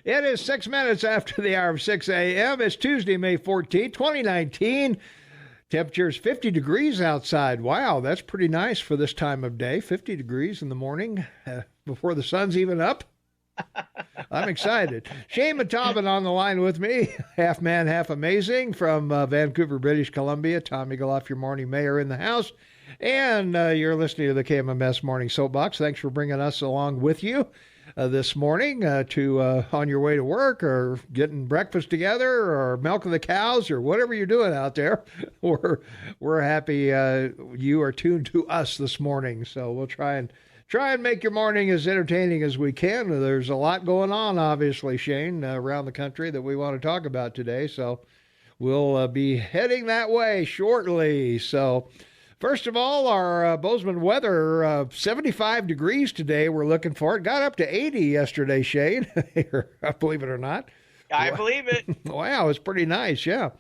It is 6 minutes after the hour of 6 a.m. It's Tuesday, May 14th, 2019. Temperature's 50 degrees outside. Wow, that's pretty nice for this time of day. 50 degrees in the morning before the sun's even up. I'm excited. Shane Matobin on the line with me, half man, half amazing from Vancouver, British Columbia. Tom Eagleoff, your morning mayor in the house. And you're listening to the KMMS Morning Soapbox. Thanks for bringing us along with you this morning to on your way to work or getting breakfast together or milking the cows or whatever you're doing out there. We're happy you are tuned to us this morning. So we'll try and make your morning as entertaining as we can. There's a lot going on, obviously, Shane, around the country that we want to talk about today. So we'll be heading that way shortly. So first of all, our Bozeman weather, 75 degrees today. We're looking for it. Got up to 80 yesterday, Shane. Believe it or not. I believe it. Wow, it's pretty nice, yeah.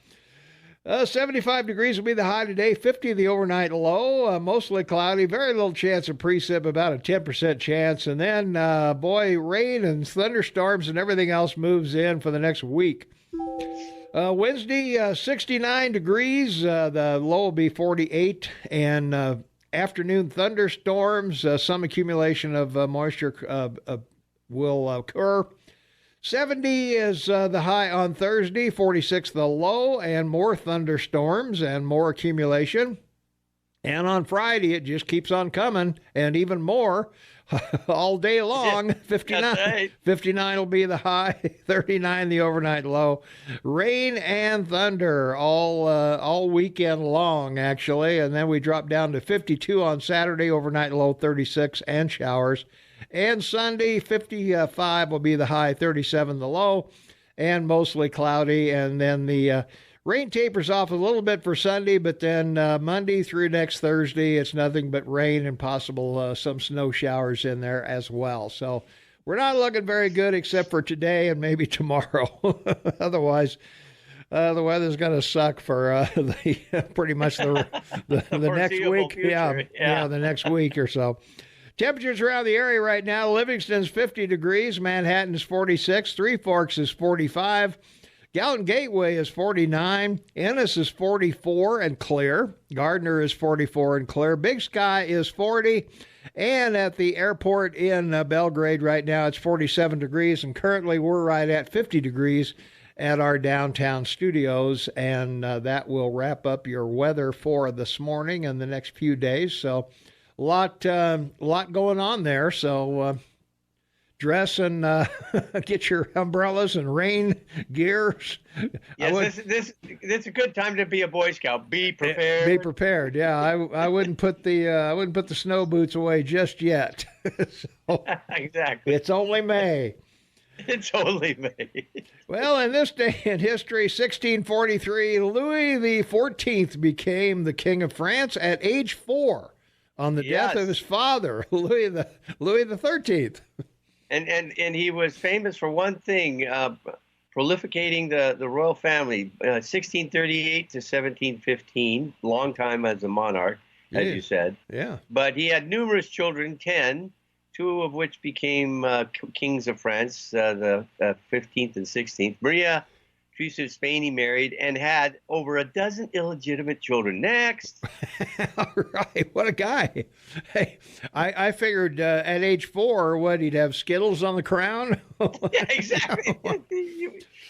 75 degrees will be the high today, 50 the overnight low, mostly cloudy, very little chance of precip, about a 10% chance. And then, rain and thunderstorms and everything else moves in for the next week. Wednesday, 69 degrees, the low will be 48, and afternoon thunderstorms, some accumulation of moisture will occur. 70 is the high on Thursday, 46 the low, and more thunderstorms and more accumulation. And on Friday, it just keeps on coming, and even more all day long. 59, right. 59 will be the high, 39 the overnight low. Rain and thunder all weekend long, actually. And then we drop down to 52 on Saturday, overnight low 36, and showers. And Sunday, 55 will be the high, 37 the low, and mostly cloudy. And then the rain tapers off a little bit for Sunday, but then Monday through next Thursday, it's nothing but rain and possible some snow showers in there as well. So we're not looking very good except for today and maybe tomorrow. Otherwise, the weather's going to suck for pretty much the next week. Future. Yeah, the next week or so. Temperatures around the area right now, Livingston's 50 degrees, Manhattan's 46, Three Forks is 45, Gallatin Gateway is 49, Ennis is 44 and clear, Gardner is 44 and clear, Big Sky is 40, and at the airport in Belgrade right now, it's 47 degrees, and currently we're right at 50 degrees at our downtown studios, and that will wrap up your weather for this morning and the next few days. So a lot going on there. So dress and get your umbrellas and rain gears. Yes, this is a good time to be a Boy Scout. Be prepared. Be prepared. Yeah, I wouldn't put the snow boots away just yet. So, exactly. it's only May. It's only May. Well, in this day in history, 1643, Louis the 14th became the King of France at age 4 on the death of his father, Louis the 13th. And he was famous for one thing, prolificating the royal family, 1638 to 1715, long time as a monarch, as you said. Yeah. But he had numerous children, 10, 2 of which became kings of France, the 15th and 16th. Maria Teresa of Spain he married and had over a dozen illegitimate children. Next. All right. What a guy. Hey, I figured at age 4, he'd have Skittles on the crown? Yeah, exactly.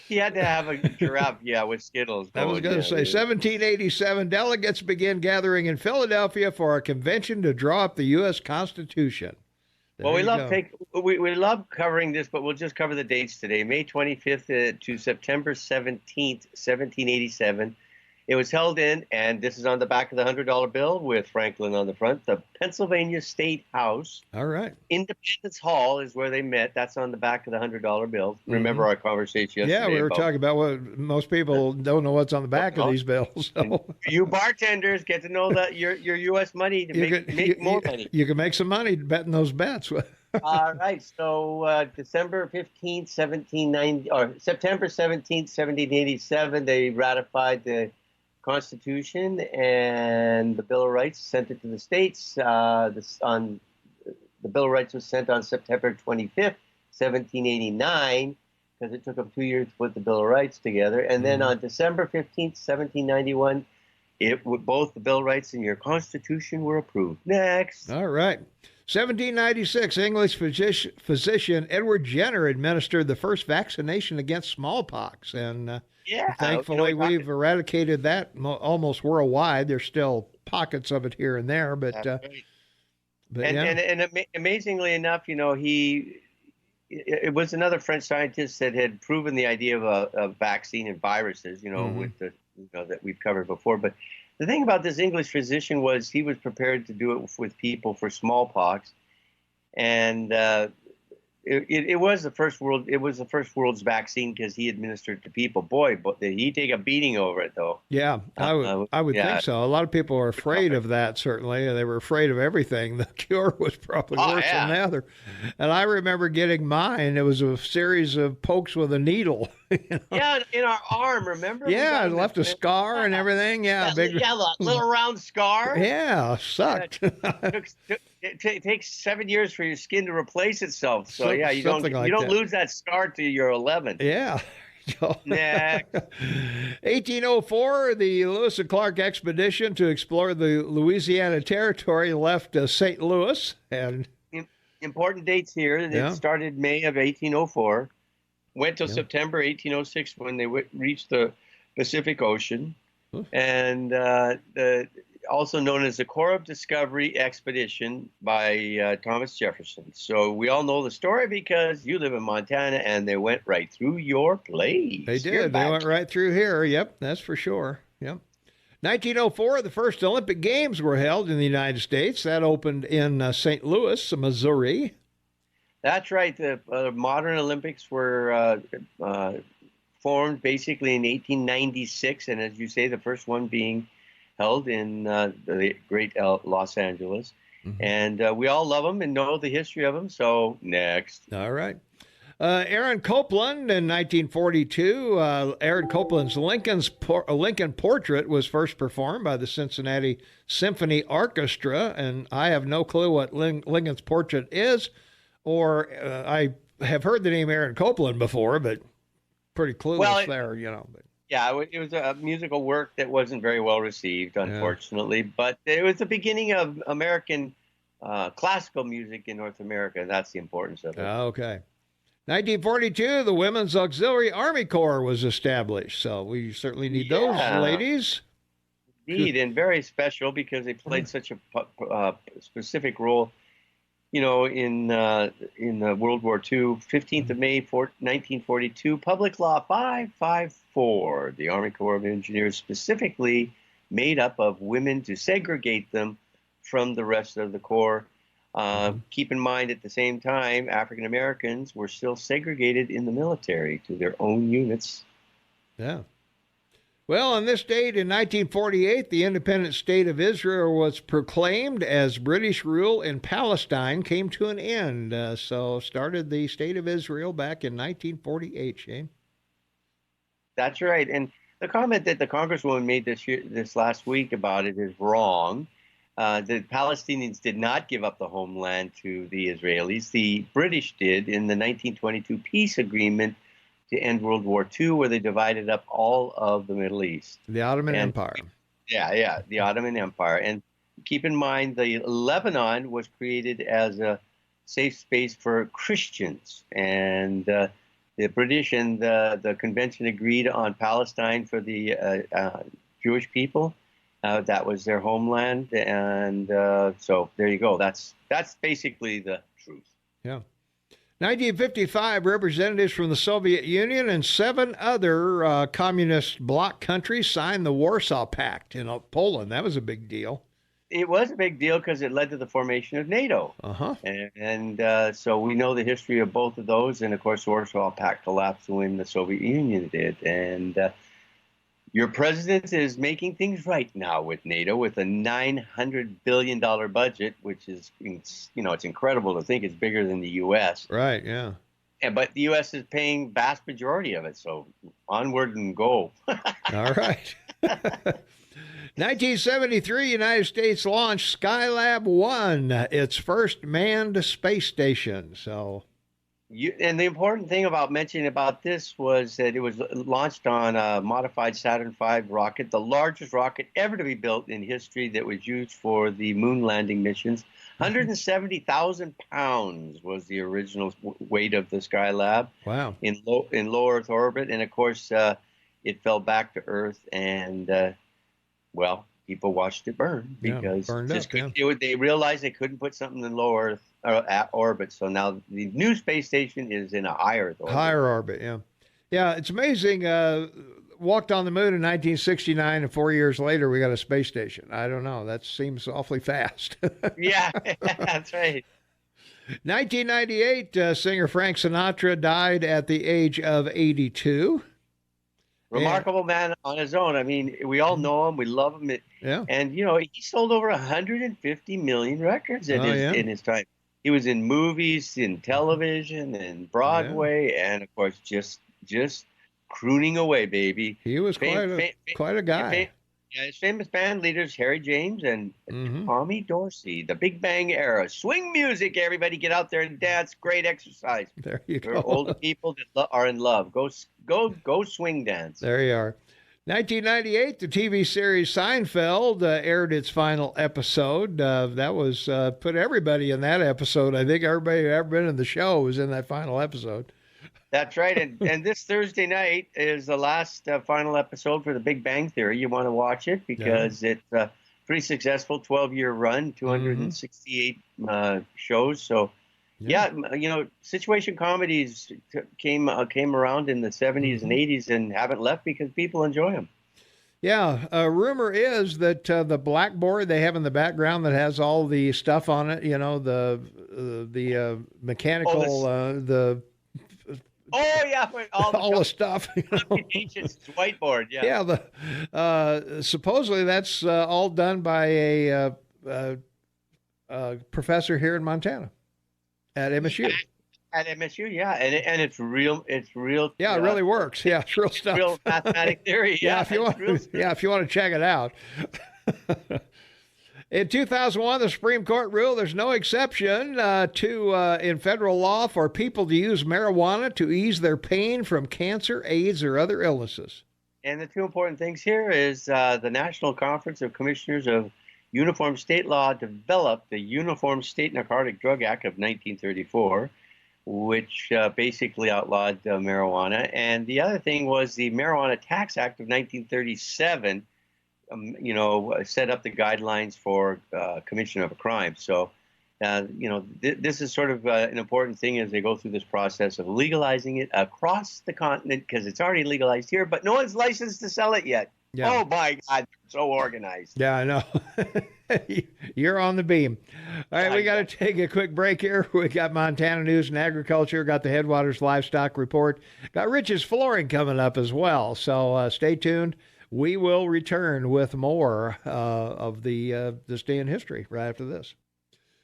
He had to have a giraffe, with Skittles. I was going to say, 1787, delegates begin gathering in Philadelphia for a convention to draw up the U.S. Constitution. Well, we love covering this, but we'll just cover the dates today. May 25th to September 17th, 1787. It was held in, and this is on the back of the $100 bill with Franklin on the front, the Pennsylvania State House. All right. Independence Hall is where they met. That's on the back of the $100 bill. Remember our conversation yesterday? Yeah, we were talking about what most people don't know what's on the back of these bills. So. You bartenders get to know that your U.S. money to make more money. You can make some money betting those bets. All right. So December 15th, 1790, or September 17th, 1787, they ratified the Constitution and the Bill of Rights, sent it to the states. The Bill of Rights was sent on September 25th, 1789. because it took them 2 years to put the Bill of Rights together. And then on December 15th, 1791, both the Bill of Rights and your Constitution were approved. Next. All right. 1796, English physician Edward Jenner administered the first vaccination against smallpox. And thankfully, we've eradicated that almost worldwide. There's still pockets of it here and there, but amazingly enough, it was another French scientist that had proven the idea of a vaccine and viruses, with the that we've covered before. But the thing about this English physician was he was prepared to do it with people for smallpox, and it was the first world's vaccine because he administered it to people. Boy, but did he take a beating over it, though. Yeah, I would think so. A lot of people are afraid of that, certainly. They were afraid of everything. The cure was probably worse than the other. And I remember getting mine. It was a series of pokes with a needle. Yeah, in our arm, remember? Yeah, it left a scar and everything. Yeah, little round scar. Yeah, sucked. It takes 7 years for your skin to replace itself. So you don't lose that scar till you're 11. Yeah. Next. 1804, the Lewis and Clark expedition to explore the Louisiana Territory left St. Louis. And important dates here. It started May of 1804, went till September 1806 when they reached the Pacific Ocean, and also known as the Corps of Discovery Expedition by Thomas Jefferson. So we all know the story because you live in Montana, and they went right through your place. They did. They went right through here. Yep, that's for sure. Yep. 1904, the first Olympic Games were held in the United States. That opened in St. Louis, Missouri. That's right. The modern Olympics were formed basically in 1896, and as you say, the first one being held in the great Los Angeles. And we all love them and know the history of them. So next. All right. Aaron Copland in 1942. Aaron Copland's Lincoln Portrait was first performed by the Cincinnati Symphony Orchestra. And I have no clue what Lincoln's Portrait is, or I have heard the name Aaron Copland before, but pretty clueless there, But. Yeah, it was a musical work that wasn't very well received, unfortunately. But it was the beginning of American classical music in North America. That's the importance of it. Okay. 1942, the Women's Auxiliary Army Corps was established. So we certainly need those ladies. Indeed, and very special because they played such a specific role, in World War II. 15th of May, 1942, Public Law 554. The Army Corps of Engineers specifically made up of women to segregate them from the rest of the Corps. Keep in mind, at the same time, African Americans were still segregated in the military to their own units. Yeah. Well, on this date in 1948, the independent state of Israel was proclaimed as British rule in Palestine came to an end. So started the state of Israel back in 1948, Shane. That's right. And the comment that the Congresswoman made this last week about it is wrong. The Palestinians did not give up the homeland to the Israelis. The British did in the 1922 peace agreement to end World War II, where they divided up all of the Middle East. The Ottoman Empire. Yeah, the Ottoman Empire. And keep in mind, the Lebanon was created as a safe space for Christians. And the British and the convention agreed on Palestine for the Jewish people. That was their homeland. And so there you go. That's basically the truth. Yeah. 1955, representatives from the Soviet Union and 7 other communist bloc countries signed the Warsaw Pact in Poland. That was a big deal. It was a big deal because it led to the formation of NATO. And so we know the history of both of those. And, of course, the Warsaw Pact collapsed when the Soviet Union did. And your president is making things right now with NATO with a $900 billion budget, which is, it's incredible to think it's bigger than the U.S. Right, yeah. But the U.S. is paying vast majority of it, so onward and go. All right. 1973, United States launched Skylab 1, its first manned space station. So And the important thing about mentioning about this was that it was launched on a modified Saturn V rocket, the largest rocket ever to be built in history that was used for the moon landing missions. 170,000 pounds was the original weight of the Skylab. Wow. In low Earth orbit. And of course, it fell back to Earth, and well, people watched it burn because they realized they couldn't put something in low Earth orbit. So now the new space station is in a higher Earth orbit. Higher orbit, yeah. Yeah, it's amazing. Walked on the moon in 1969, and 4 years later, we got a space station. I don't know. That seems awfully fast. Yeah, that's right. 1998, singer Frank Sinatra died at the age of 82. Remarkable man on his own. I mean, we all know him. We love him. Yeah. And, he sold over 150 million records in his time. He was in movies, in television, and Broadway, and, of course, just crooning away, baby. He was quite a guy. His famous band leaders, Harry James and Tommy Dorsey, the Big Bang era. Swing music, everybody. Get out there and dance. Great exercise. There you go. For older people that are in love. Go swing dance. There you are. 1998, the TV series Seinfeld aired its final episode. That was put everybody in that episode. I think everybody who ever been in the show was in that final episode. That's right. And this Thursday night is the last final episode for The Big Bang Theory. You want to watch it because it's a pretty successful 12-year run, 268 shows. So, situation comedies came around in the 70s and 80s and haven't left because people enjoy them. Yeah, rumor is that the blackboard they have in the background that has all the stuff on it, the mechanical, Oh yeah, all the stuff. It's whiteboard. Yeah. Yeah. Supposedly that's all done by a professor here in Montana at MSU. At MSU, yeah, and it's real. It's real. Yeah, it really works. Yeah, it's real stuff. Real mathematic theory. Yeah, if you want to check it out. In 2001, the Supreme Court ruled there's no exception in federal law for people to use marijuana to ease their pain from cancer, AIDS, or other illnesses. And the two important things here is the National Conference of Commissioners of Uniform State Law developed the Uniform State Narcotic Drug Act of 1934, which basically outlawed marijuana. And the other thing was the Marijuana Tax Act of 1937, set up the guidelines for commission of a crime. So, this is sort of an important thing as they go through this process of legalizing it across the continent because it's already legalized here, but no one's licensed to sell it yet. Yeah. Oh, my God, so organized. Yeah, I know. You're on the beam. All right, we got to take a quick break here. We got Montana news and agriculture, got the Headwaters livestock report, got Rich's flooring coming up as well. So stay tuned. We will return with more of this day in history right after this.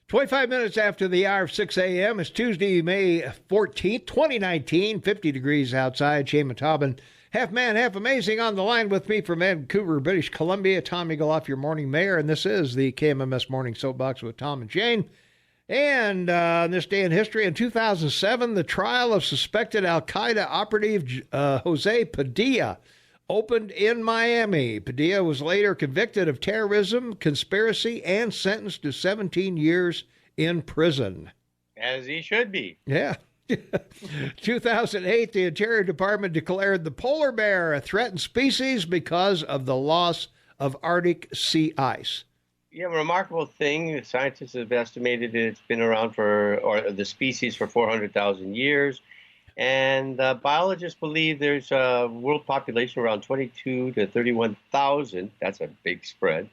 25 minutes after the hour of 6 a.m. It's Tuesday, May 14th, 2019, 50 degrees outside. Shane Matobin, half man, half amazing, on the line with me from Vancouver, British Columbia. Tom Eagleoff, your morning mayor, and this is the KMMS Morning Soapbox with Tom and Jane. And on this day in history, in 2007, the trial of suspected al-Qaeda operative Jose Padilla opened in Miami. Padilla was later convicted of terrorism, conspiracy, and sentenced to 17 years in prison. As he should be. Yeah. 2008, the Interior Department declared the polar bear a threatened species because of the loss of Arctic sea ice. Yeah, a remarkable thing. Scientists have estimated it's been around the species for 400,000 years. And biologists believe there's a world population around 22 to 31,000. That's a big spread.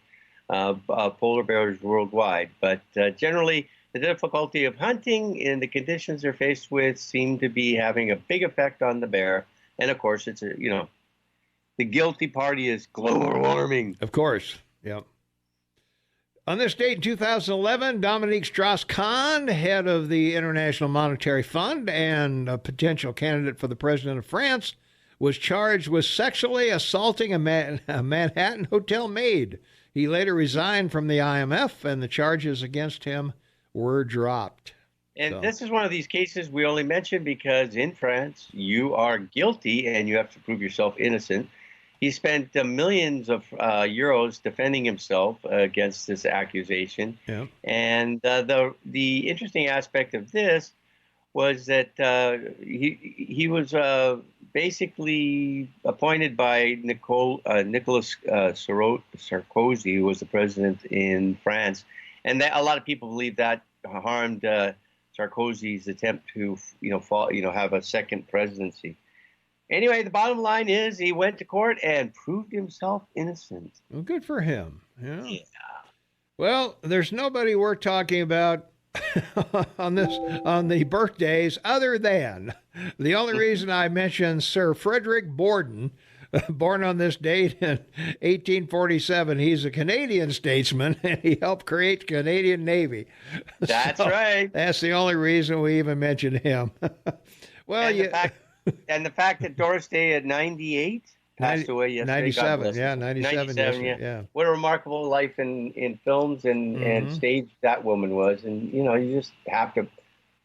Polar bears worldwide. But generally, the difficulty of hunting and the conditions they're faced with seem to be having a big effect on the bear. And of course, the guilty party is global warming. Of course. Yep. On this date in 2011, Dominique Strauss-Kahn, head of the International Monetary Fund and a potential candidate for the president of France, was charged with sexually assaulting a Manhattan hotel maid. He later resigned from the IMF, and the charges against him were dropped. And So, this is one of these cases we only mention because in France, you are guilty and you have to prove yourself innocent. He spent millions of euros defending himself against this accusation. yeah. And the interesting aspect of this was that he was basically appointed by Nicolas Sarkozy, who was the president in France, and that, a lot of people believe that harmed Sarkozy's attempt to have a second presidency. Anyway, the bottom line is he went to court and proved himself innocent. Well, good for him. Yeah. Yeah. Well, there's nobody worth talking about on the birthdays other than the only reason I mentioned Sir Frederick Borden, born on this date in 1847. He's a Canadian statesman, and he helped create the Canadian Navy. That's right. That's the only reason we even mention him. Well, and the fact that Doris Day at 98 passed away yesterday. 97, yeah, 97, yeah. What a remarkable life in films and stage that woman was. And, you just have to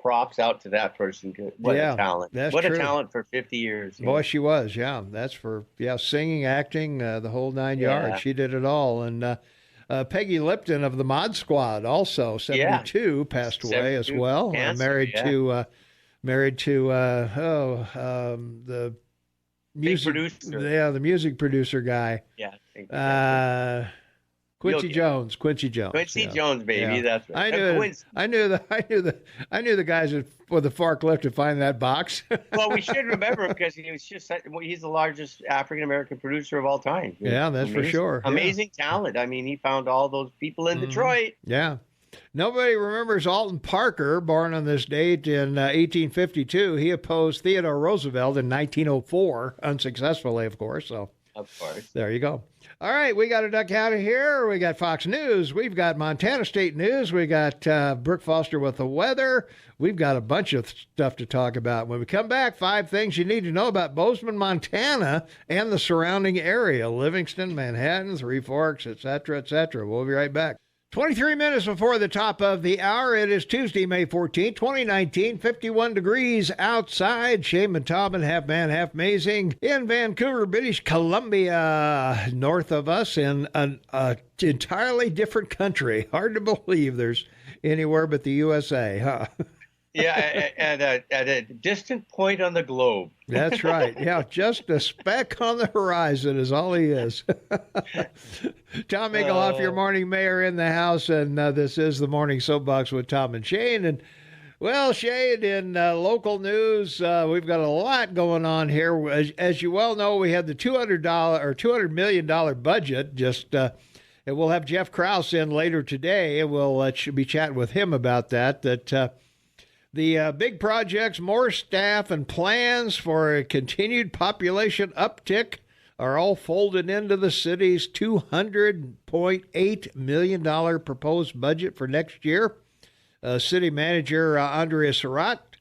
props out to that person. What a talent. What a talent for 50 years. Boy, she was, yeah. That's for, singing, acting, the whole nine yards. She did it all. And Peggy Lipton of the Mod Squad, also 72, passed away as well. Cancer, married to the music producer. Yeah, the music producer guy. Yeah. Quincy Jones. Quincy Jones, baby. Yeah. That's right. I knew the guys with the forklift to find that box. Well, we should remember him because he's the largest African American producer of all time. Yeah, that's for sure. Amazing talent. I mean, he found all those people in Detroit. Yeah. Nobody remembers Alton Parker, born on this date in 1852. He opposed Theodore Roosevelt in 1904, unsuccessfully, of course. So, of course, there you go. All right, we got to duck out of here. We got Fox News. We've got Montana State News. We got Brooke Foster with the weather. We've got a bunch of stuff to talk about. When we come back, 5 things you need to know about Bozeman, Montana, and the surrounding area: Livingston, Manhattan, Three Forks, etc., etc. We'll be right back. 23 minutes before the top of the hour. It is Tuesday, May 14, 2019, 51 degrees outside. Shane and Tobin, half man, half amazing, in Vancouver, British Columbia, north of us in an entirely different country. Hard to believe there's anywhere but the USA, huh? Yeah, at a distant point on the globe. That's right. Yeah, just a speck on the horizon is all he is. Tom Minglehoff, your morning mayor, in the house, and this is the Morning Soapbox with Tom and Shane. And, well, Shane, in local news, we've got a lot going on here. As you well know, we had the $200 million budget. And we'll have Jeff Krause in later today, and we'll be chatting with him about that. The big projects, more staff, and plans for a continued population uptick are all folded into the city's $200.8 million proposed budget for next year. City Manager Andrea Surratt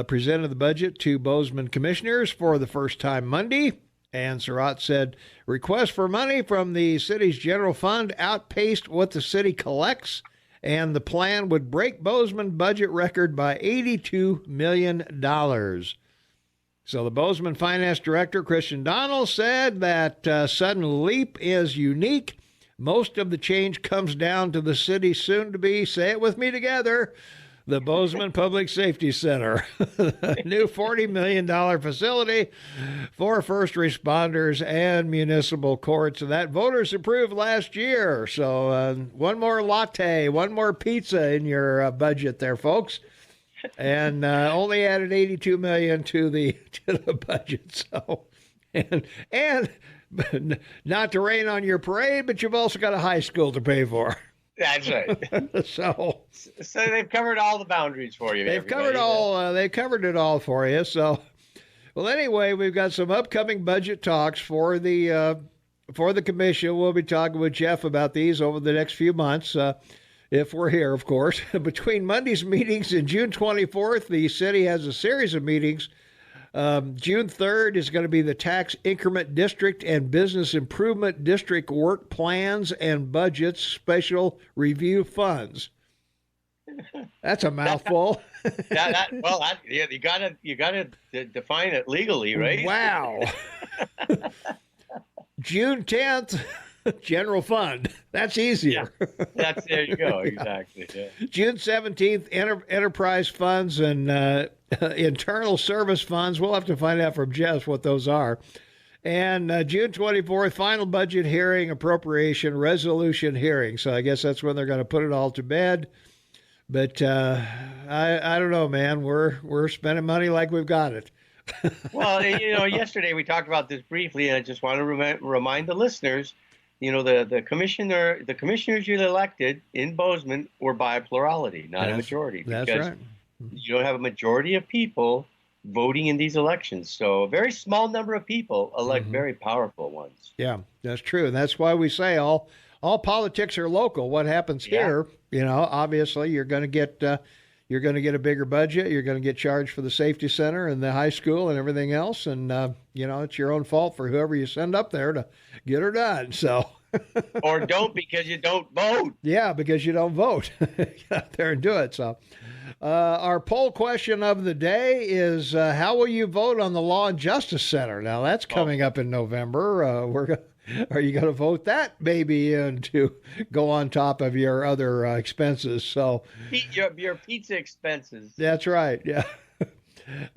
presented the budget to Bozeman commissioners for the first time Monday. And Surratt said requests for money from the city's general fund outpaced what the city collects, and the plan would break Bozeman budget record by $82 million. So the Bozeman Finance Director, Christian Donnell, said that Sudden Leap is unique. Most of the change comes down to the city's soon-to-be, say it with me together, the Bozeman Public Safety Center, a new $40 million facility for first responders and municipal courts. And that voters approved last year. So one more latte, one more pizza in your budget there, folks. And only added $82 million to the budget. So, and not to rain on your parade, but you've also got a high school to pay for. That's right. So they've covered all the boundaries for you. They've covered all. They covered it all for you. So, well, anyway, we've got some upcoming budget talks for the commission. We'll be talking with Jeff about these over the next few months, if we're here, of course. Between Monday's meetings and June 24th, the city has a series of meetings. June 3rd is going to be the Tax Increment District and Business Improvement District Work Plans and Budgets Special Review Funds. That's a mouthful. Yeah, you gotta define it legally, right? Wow. June 10th, general fund. That's easier. Yeah, there you go. Exactly. Yeah. June 17th, enterprise funds and internal service funds. We'll have to find out from Jess what those are. And June 24th, final budget hearing, appropriation, resolution hearing. So I guess that's when they're going to put it all to bed. But I don't know, man. We're spending money like we've got it. Well, yesterday we talked about this briefly, and I just want to remind the listeners, the commissioners you elected in Bozeman were by plurality, not a majority. That's right. You don't have a majority of people voting in these elections. So a very small number of people elect very powerful ones. Yeah, that's true. And that's why we say all politics are local. What happens here, obviously you're going to get a bigger budget. You're going to get charged for the safety center and the high school and everything else. And, it's your own fault for whoever you send up there to get her done. So. Or don't because you don't vote. Yeah, because you don't vote. Get out there and do it. So our poll question of the day is how will you vote on the Law and Justice Center? Now, that's coming up in November. Are you going to vote that baby in to go on top of your other expenses? So your pizza expenses. That's right. Yeah.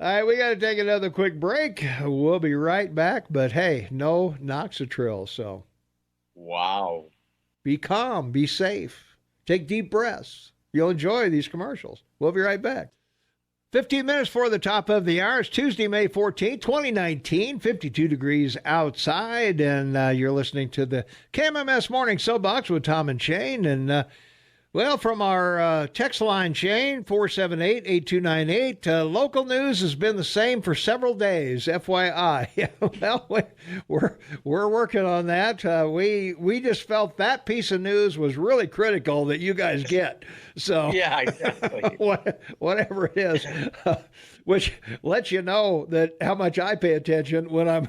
All right, we got to take another quick break. We'll be right back. But hey, no Noxatril. So. Wow. Be calm. Be safe. Take deep breaths. You'll enjoy these commercials. We'll be right back. 15 minutes for the top of the hour. It's Tuesday, May 14th, 2019, 52 degrees outside, and you're listening to the KMMS Morning Soapbox with Tom and Shane. And, from our text line, Shane, 478-8298, local news has been the same for several days, FYI. We're working on that. We just felt that piece of news was really critical that you guys get. So yeah, exactly. Whatever it is, which lets you know that how much I pay attention when I'm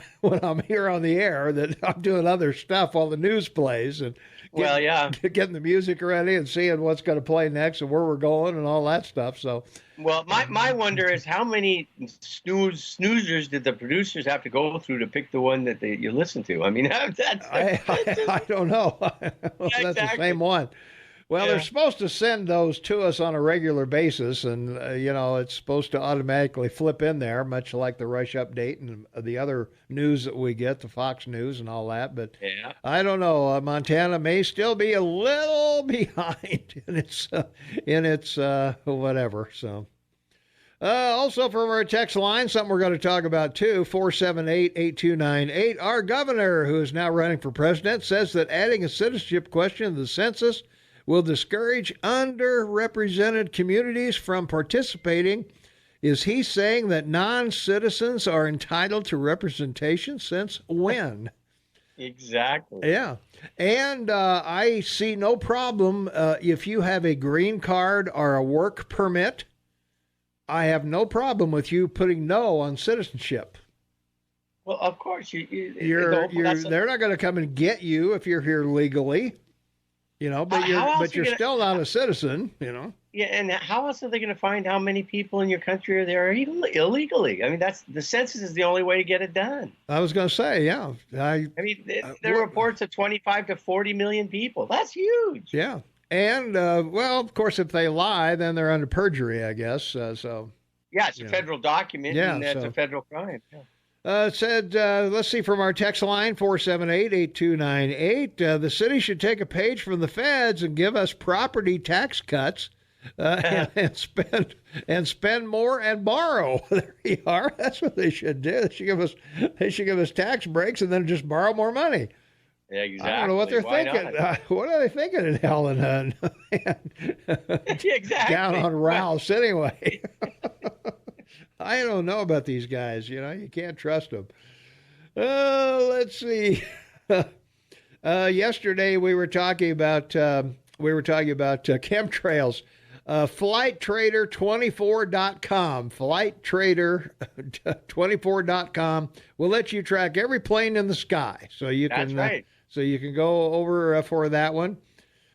here on the air, that I'm doing other stuff while the news plays and getting the music ready and seeing what's going to play next and where we're going and all that stuff. So, my wonder is how many snoozers did the producers have to go through to pick the one that you listen to? I mean, I don't know. That's the same one. Well, they're supposed to send those to us on a regular basis, and, it's supposed to automatically flip in there, much like the Rush Update and the other news that we get, the Fox News and all that. But I don't know. Montana may still be a little behind in its whatever. So. Also from our text line, something we're going to talk about too, 478-8298. Our governor, who is now running for president, says that adding a citizenship question to the census will discourage underrepresented communities from participating. Is he saying that non-citizens are entitled to representation? Since when? Exactly. Yeah. And I see no problem if you have a green card or a work permit. I have no problem with you putting no on citizenship. Well, of course. They're not going to come and get you if you're here legally. But you're still not a citizen, Yeah, and how else are they going to find how many people in your country are there illegally? I mean, the census is the only way to get it done. I was going to say, yeah. There are reports of 25 to 40 million people. That's huge. Yeah. And, of course, if they lie, then they're under perjury, I guess. So. Yeah, it's a federal document, and that's a federal crime. Yeah. Let's see, from our text line, 478-8298, the city should take a page from the feds and give us property tax cuts and spend more and borrow. There you are. That's what they should do. They should give us tax breaks and then just borrow more money. Yeah, exactly. I don't know what they're thinking. What are they thinking in Helen? Exactly. Down on Rouse, anyway. I don't know about these guys. You can't trust them. Let's see. Yesterday we were talking about chemtrails. FlightTrader24.com. FlightTrader24.com will let you track every plane in the sky. So you can. That's right. So you can go over for that one.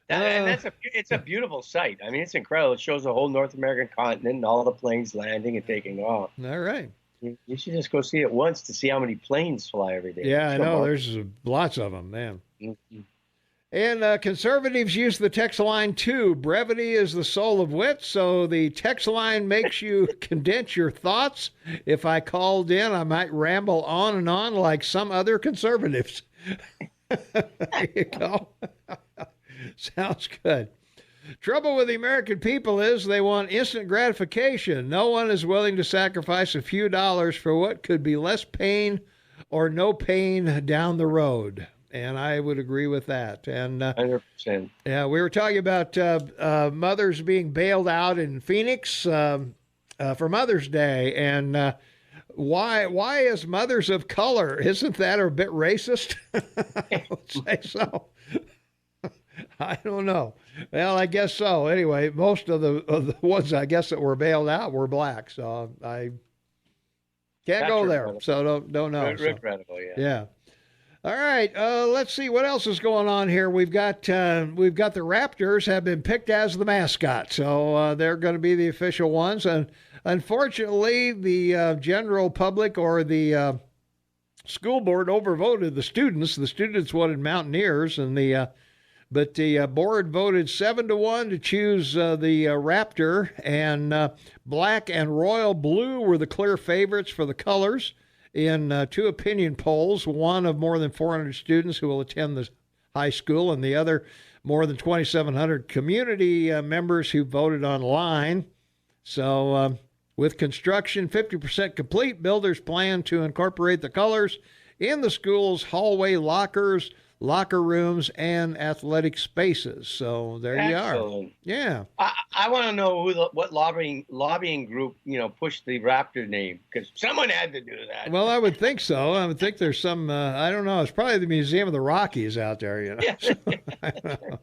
And it's a beautiful sight. I mean, it's incredible. It shows the whole North American continent and all the planes landing and taking off. All right. You should just go see it once to see how many planes fly every day. Yeah, I know. There's lots of them, man. Mm-hmm. And conservatives use the text line too. Brevity is the soul of wit, so the text line makes you condense your thoughts. If I called in, I might ramble on and on like some other conservatives. There you go. Sounds good. Trouble with the American people is they want instant gratification. No one is willing to sacrifice a few dollars for what could be less pain or no pain down the road. And I would agree with that. And 100%. Yeah, we were talking about mothers being bailed out in Phoenix for Mother's Day. And why is mothers of color? Isn't that a bit racist? I would say so. I don't know. Well, I guess so. Anyway, most of the ones I guess that were bailed out were black, so I can't go there. So don't know. Regrettable, yeah. Yeah. All right. Let's see what else is going on here. We've got the Raptors have been picked as the mascot, so they're going to be the official ones. And unfortunately, the general public or the school board overvoted the students. The students wanted Mountaineers, and but the board voted 7-1 to choose the Raptor, and black and royal blue were the clear favorites for the colors in two opinion polls, one of more than 400 students who will attend the high school, and the other more than 2,700 community members who voted online. So with construction 50% complete, builders plan to incorporate the colors in the school's hallway lockers, locker rooms, and athletic spaces. So there Excellent. You are. Yeah. I want to know what lobbying group pushed the Raptor name, because someone had to do that. Well, I would think so. I would think there's some. I don't know. It's probably the Museum of the Rockies out there. Yeah. I don't know.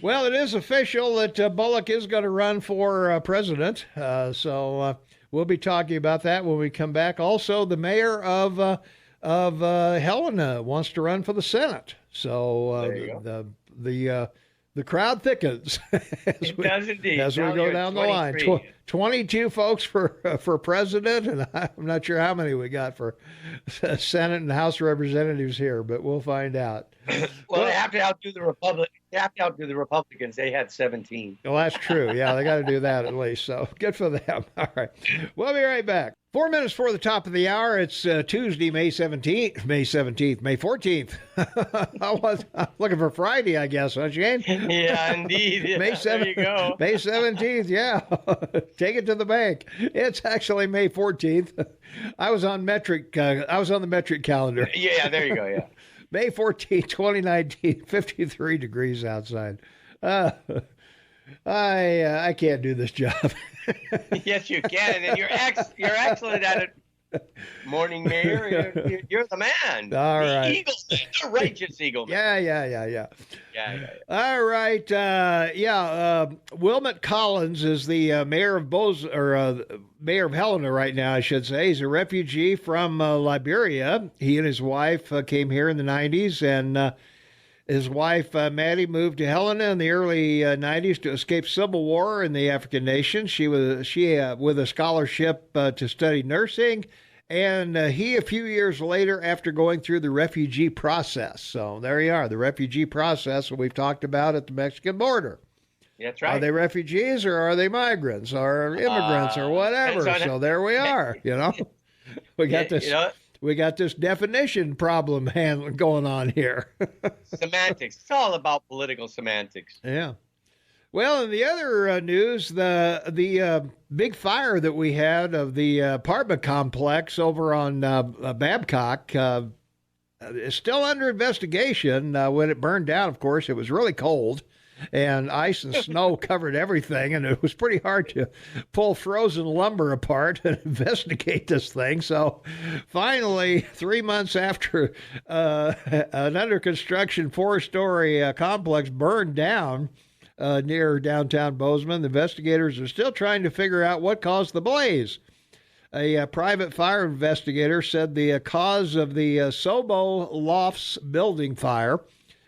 Well, it is official that Bullock is going to run for president. So we'll be talking about that when we come back. Also, the mayor of Helena wants to run for the Senate. So the crowd thickens it does indeed. As we go down the line. 22 folks for president, and I'm not sure how many we got for Senate and House Representatives here, but we'll find out. Well, they have to outdo the Republicans. They had 17. Well, that's true. Yeah, they got to do that at least. So good for them. All right. We'll be right back. 4 minutes before the top of the hour. It's Tuesday, May 14th. I'm looking for Friday, I guess, huh, Shane? Yeah, indeed. May 7th. There you go. May 17th, yeah. Take it to the bank. It's actually May 14th. I was on the metric calendar. Yeah, there you go, yeah. May 14th, 2019, 53 degrees outside. I can't do this job. Yes, you can, and you're excellent at it. Morning Mayor, you're the man. All right. The Eagle Man, the righteous Eagle Man. Yeah. All right. Wilmot Collins is the mayor of mayor of Helena right now, I should say. He's a refugee from Liberia. He and his wife came here in the 90s, and his wife, Maddie, moved to Helena in the early 90s to escape civil war in the African nation. She with a scholarship to study nursing, and he a few years later after going through the refugee process. So there you are, the refugee process that we've talked about at the Mexican border. That's right. Are they refugees or are they migrants or immigrants or whatever? So there we are, We got this. We got this definition problem going on here. Semantics. It's all about political semantics. Yeah. Well, in the other news, the big fire that we had of the apartment complex over on Babcock is still under investigation. When it burned down, of course, it was really cold, and ice and snow covered everything, and it was pretty hard to pull frozen lumber apart and investigate this thing. So finally, 3 months after an under construction 4-story complex burned down near downtown Bozeman, the investigators are still trying to figure out what caused the blaze. A private fire investigator said the cause of the Sobo Lofts building fire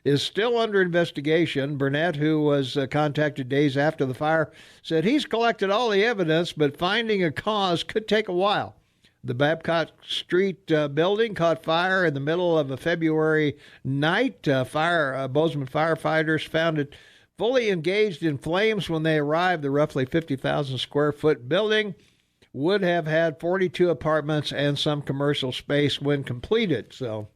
is still under investigation. Burnett, who was contacted days after the fire, said he's collected all the evidence, but finding a cause could take a while. The Babcock Street building caught fire in the middle of a February night. Bozeman firefighters found it fully engaged in flames when they arrived. The roughly 50,000 square foot building would have had 42 apartments and some commercial space when completed. So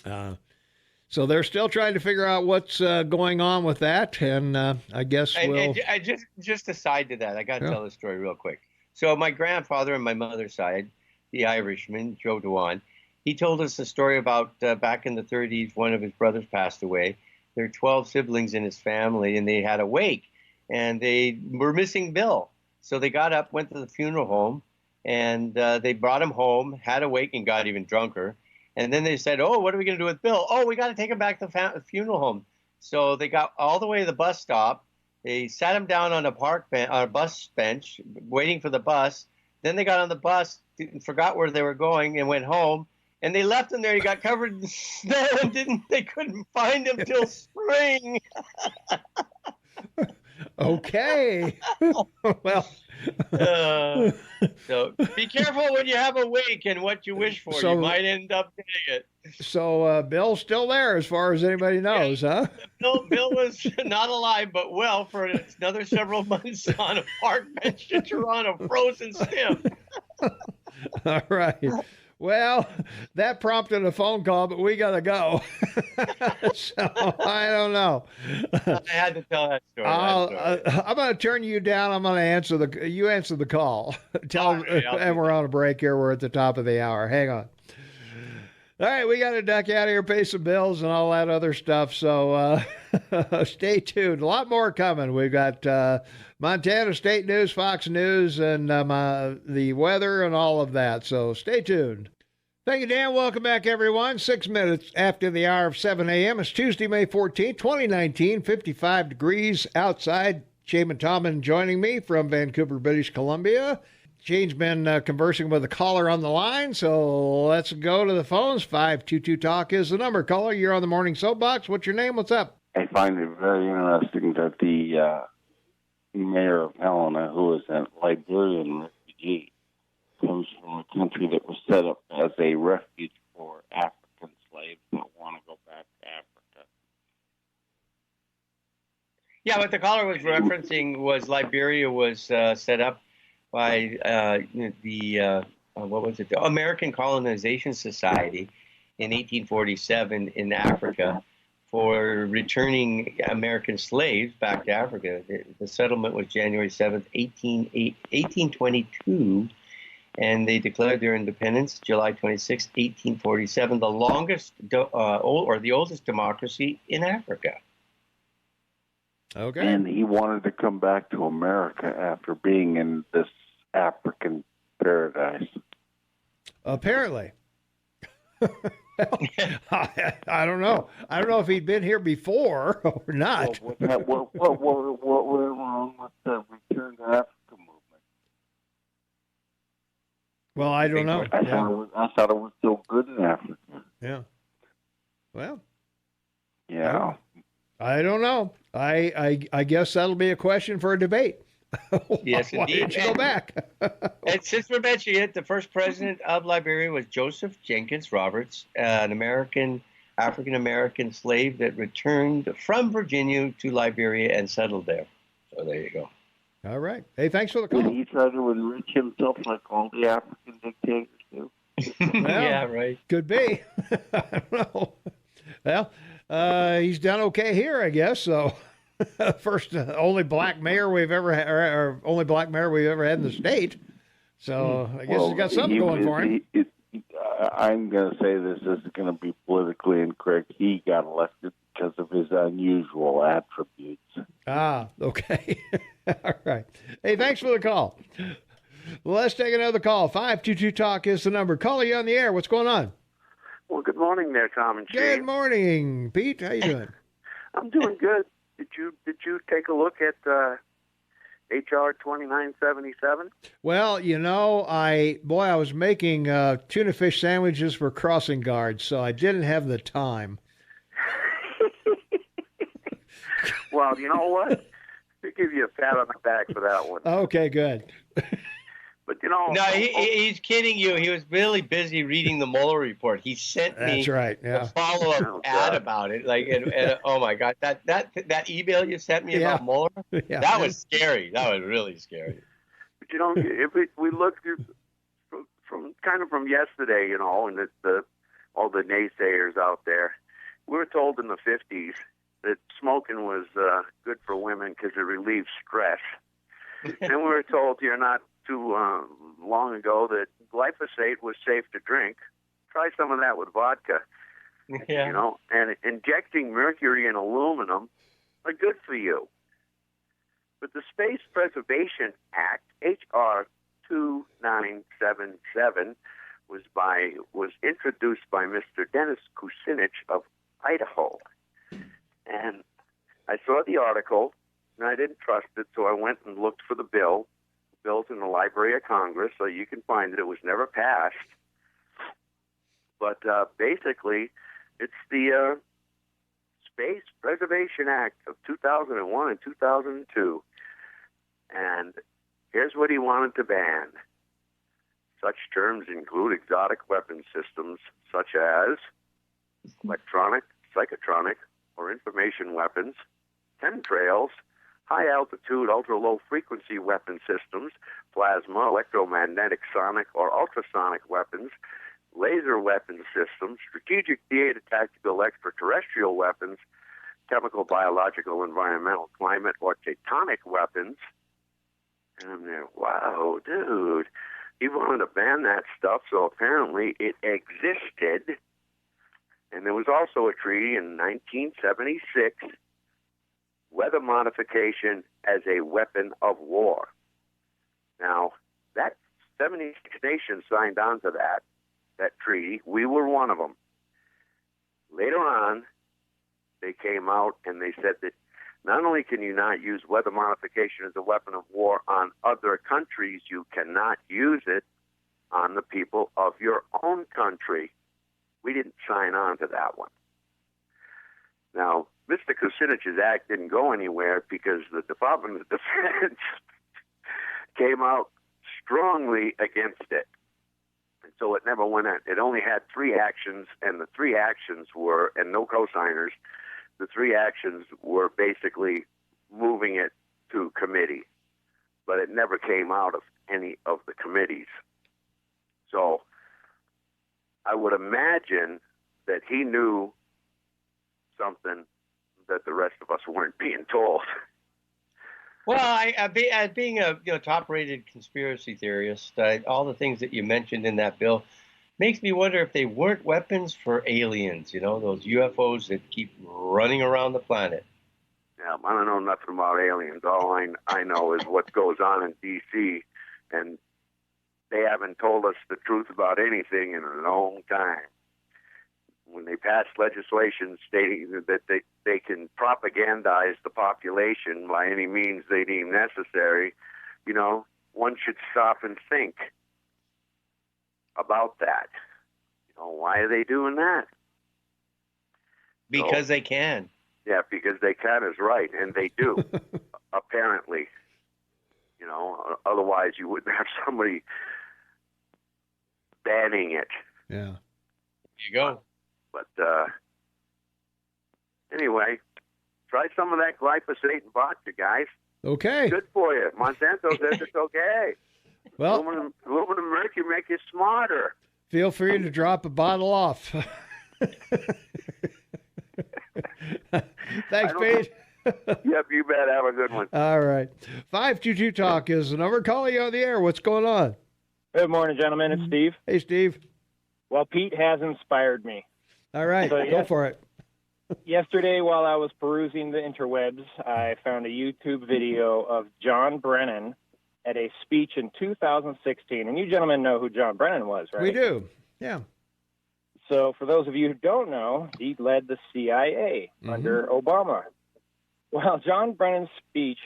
they're still trying to figure out what's going on with that. And I guess we'll... And just aside to that, I got to tell the story real quick. So my grandfather on my mother's side, the Irishman, Joe Dewan, he told us a story about back in the 30s, one of his brothers passed away. There are 12 siblings in his family, and they had a wake, and they were missing Bill. So they got up, went to the funeral home, and they brought him home, had a wake, and got even drunker. And then they said, oh, what are we going to do with Bill? Oh, we got to take him back to the funeral home. So they got all the way to the bus stop. They sat him down on a bus bench, waiting for the bus. Then they got on the bus, forgot where they were going, and went home. And they left him there. He got covered in snow, and they couldn't find him till spring. Okay. Well. So be careful when you have a wake and what you wish for. You might end up getting it. So Bill's still there as far as anybody knows, huh? Bill was not alive, but well for another several months on a park bench in Toronto, frozen stiff. All right. Well, that prompted a phone call, but we got to go. So I don't know. I had to tell that story. I'm going to turn you down. I'm going to answer the call. And we're on a break here. We're at the top of the hour. Hang on. All right, we got to duck out of here, pay some bills and all that other stuff. So stay tuned. A lot more coming. We've got Montana State News, Fox News, and the weather and all of that. So stay tuned. Thank you, Dan. Welcome back, everyone. 6 minutes after the hour of 7 a.m. It's Tuesday, May 14th, 2019, 55 degrees outside. Shaman Tomlin joining me from Vancouver, British Columbia. Shane's been conversing with a caller on the line, so let's go to the phones. 522-TALK is the number. Caller, you're on the Morning Soapbox. What's your name? What's up? I find it very interesting that the mayor of Helena, who is a Liberian refugee, comes from a country that was set up as a refuge for African slaves that want to go back to Africa. Yeah, what the caller was referencing was Liberia was set up by the American Colonization Society in 1847 in Africa for returning American slaves back to Africa. The settlement was January 7th, 1822, and they declared their independence July 26, 1847, the longest the oldest democracy in Africa. Okay. And he wanted to come back to America after being in this African paradise. Apparently. I don't know. I don't know if he'd been here before or not. What went wrong with the Return to Africa movement? Well, I don't know. I thought it was so good in Africa. Yeah. Well. Yeah. I don't know. I guess that'll be a question for a debate. Yes, Why indeed. didn't you go back? And since we're mentioning it, the first president of Liberia was Joseph Jenkins Roberts, an African-American slave that returned from Virginia to Liberia and settled there. So there you go. All right. Hey, thanks for the call. Did he try to enrich himself like all the African dictators do? Well, yeah, right. Could be. I don't know. Well, he's done okay here, I guess. So, first only black mayor we've ever had, or only black mayor we've ever had in the state. So I guess he's got something going for him. I'm going to say this is going to be politically incorrect. He got elected because of his unusual attributes. Ah, okay. All right. Hey, thanks for the call. Let's take another call. 522-TALK is the number. Caller, you on the air. What's going on? Well, good morning there, Tom and Shane. Good morning, Pete. How you doing? I'm doing good. Did you take a look at HR 2977? Well, you know, I was making tuna fish sandwiches for crossing guards, so I didn't have the time. Well, you know what? They give you a pat on the back for that one. Okay, good. But you know, No, he's kidding you. He was really busy reading the Mueller report. He sent me That's right. Yeah. a follow-up Oh, ad God. about it. Like, and oh my God, that email you sent me Yeah. about Mueller, Yeah. that was scary. That was really scary. but you know, if we look from yesterday, you know, and all the naysayers out there, we were told in the 50s that smoking was good for women because it relieves stress. And we were told here not too long ago that glyphosate was safe to drink. Try some of that with vodka. Yeah. You know, and injecting mercury and aluminum are good for you. But the Space Preservation Act, H.R. 2977, was introduced by Mr. Dennis Kucinich of Idaho. And I saw the article, and I didn't trust it, so I went and looked for the bill. The bill's in the Library of Congress, so you can find it. It was never passed. But basically, it's the Space Preservation Act of 2001 and 2002. And here's what he wanted to ban. Such terms include exotic weapon systems such as electronic, psychotronic, or information weapons, chemtrails, high-altitude, ultra-low-frequency weapon systems, plasma, electromagnetic, sonic, or ultrasonic weapons, laser weapon systems, strategic, data, tactical, extraterrestrial weapons, chemical, biological, environmental, climate, or tectonic weapons. And I'm there, wow, dude. He wanted to ban that stuff, so apparently it existed. And there was also a treaty in 1976, weather modification as a weapon of war. Now, that 76 nations signed on to that treaty. We were one of them. Later on, they came out and they said that not only can you not use weather modification as a weapon of war on other countries, you cannot use it on the people of your own country. We didn't sign on to that one. Now, Mr. Kucinich's act didn't go anywhere because the Department of Defense came out strongly against it. And so it never went in. It only had 3 actions, and the 3 actions were, and no co-signers, the 3 actions were basically moving it to committee. But it never came out of any of the committees. So I would imagine that he knew something that the rest of us weren't being told. Well, as being a top-rated conspiracy theorist, all the things that you mentioned in that bill makes me wonder if they weren't weapons for aliens. Those UFOs that keep running around the planet. Yeah, I don't know nothing about aliens. All I know is what goes on in D.C., and they haven't told us the truth about anything in a long time. When they pass legislation stating that they can propagandize the population by any means they deem necessary, one should stop and think about that. Why are they doing that? Because they can. Yeah, because they can is right, and they do, apparently. Otherwise you wouldn't have somebody banning it. Yeah. There you go. But anyway, try some of that glyphosate and vodka, guys. Okay. Good for you. Monsanto says it's okay. Well, aluminum mercury make you smarter. feel free to drop a bottle off. Thanks, Pete. Yep, you bet. Have a good one. All right. 522 Talk is the number. Calling you on the air. What's going on? Good morning, gentlemen. It's Steve. Hey, Steve. Well, Pete has inspired me. All right. So, Go for it. Yesterday, while I was perusing the interwebs, I found a YouTube video of John Brennan at a speech in 2016. And you gentlemen know who John Brennan was, right? We do. Yeah. So for those of you who don't know, he led the CIA under Obama. Well, John Brennan's speech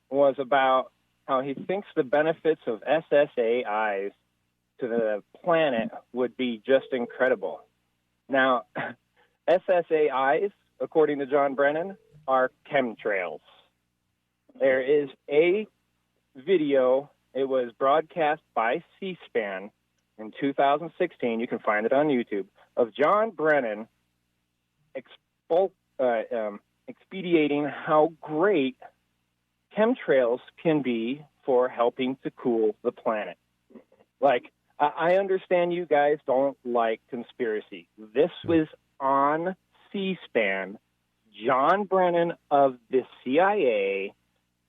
was about how he thinks the benefits of SSAIs to the planet would be just incredible. Now, SSAIs, according to John Brennan, are chemtrails. There is a video. It was broadcast by C-SPAN in 2016. You can find it on YouTube, of John Brennan expediting how great chemtrails can be for helping to cool the planet. Like, I understand you guys don't like conspiracy. This was on C-SPAN, John Brennan of the CIA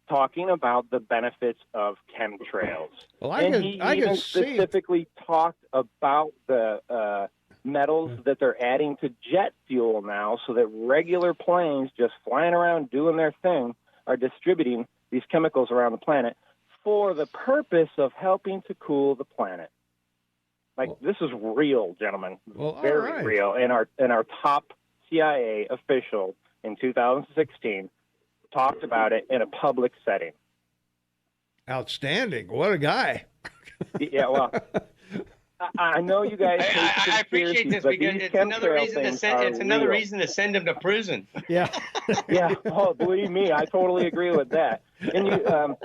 talking about the benefits of chemtrails. Well, he even specifically talked about the metals that they're adding to jet fuel now, so that regular planes just flying around doing their thing are distributing these chemicals around the planet for the purpose of helping to cool the planet. This is real, gentlemen. Very real. And our top CIA official in 2016 talked about it in a public setting. Outstanding. What a guy. Yeah, well, I know you guys. I appreciate this because it's another reason to send him to prison. Yeah. Yeah. Oh, believe me, I totally agree with that. And you,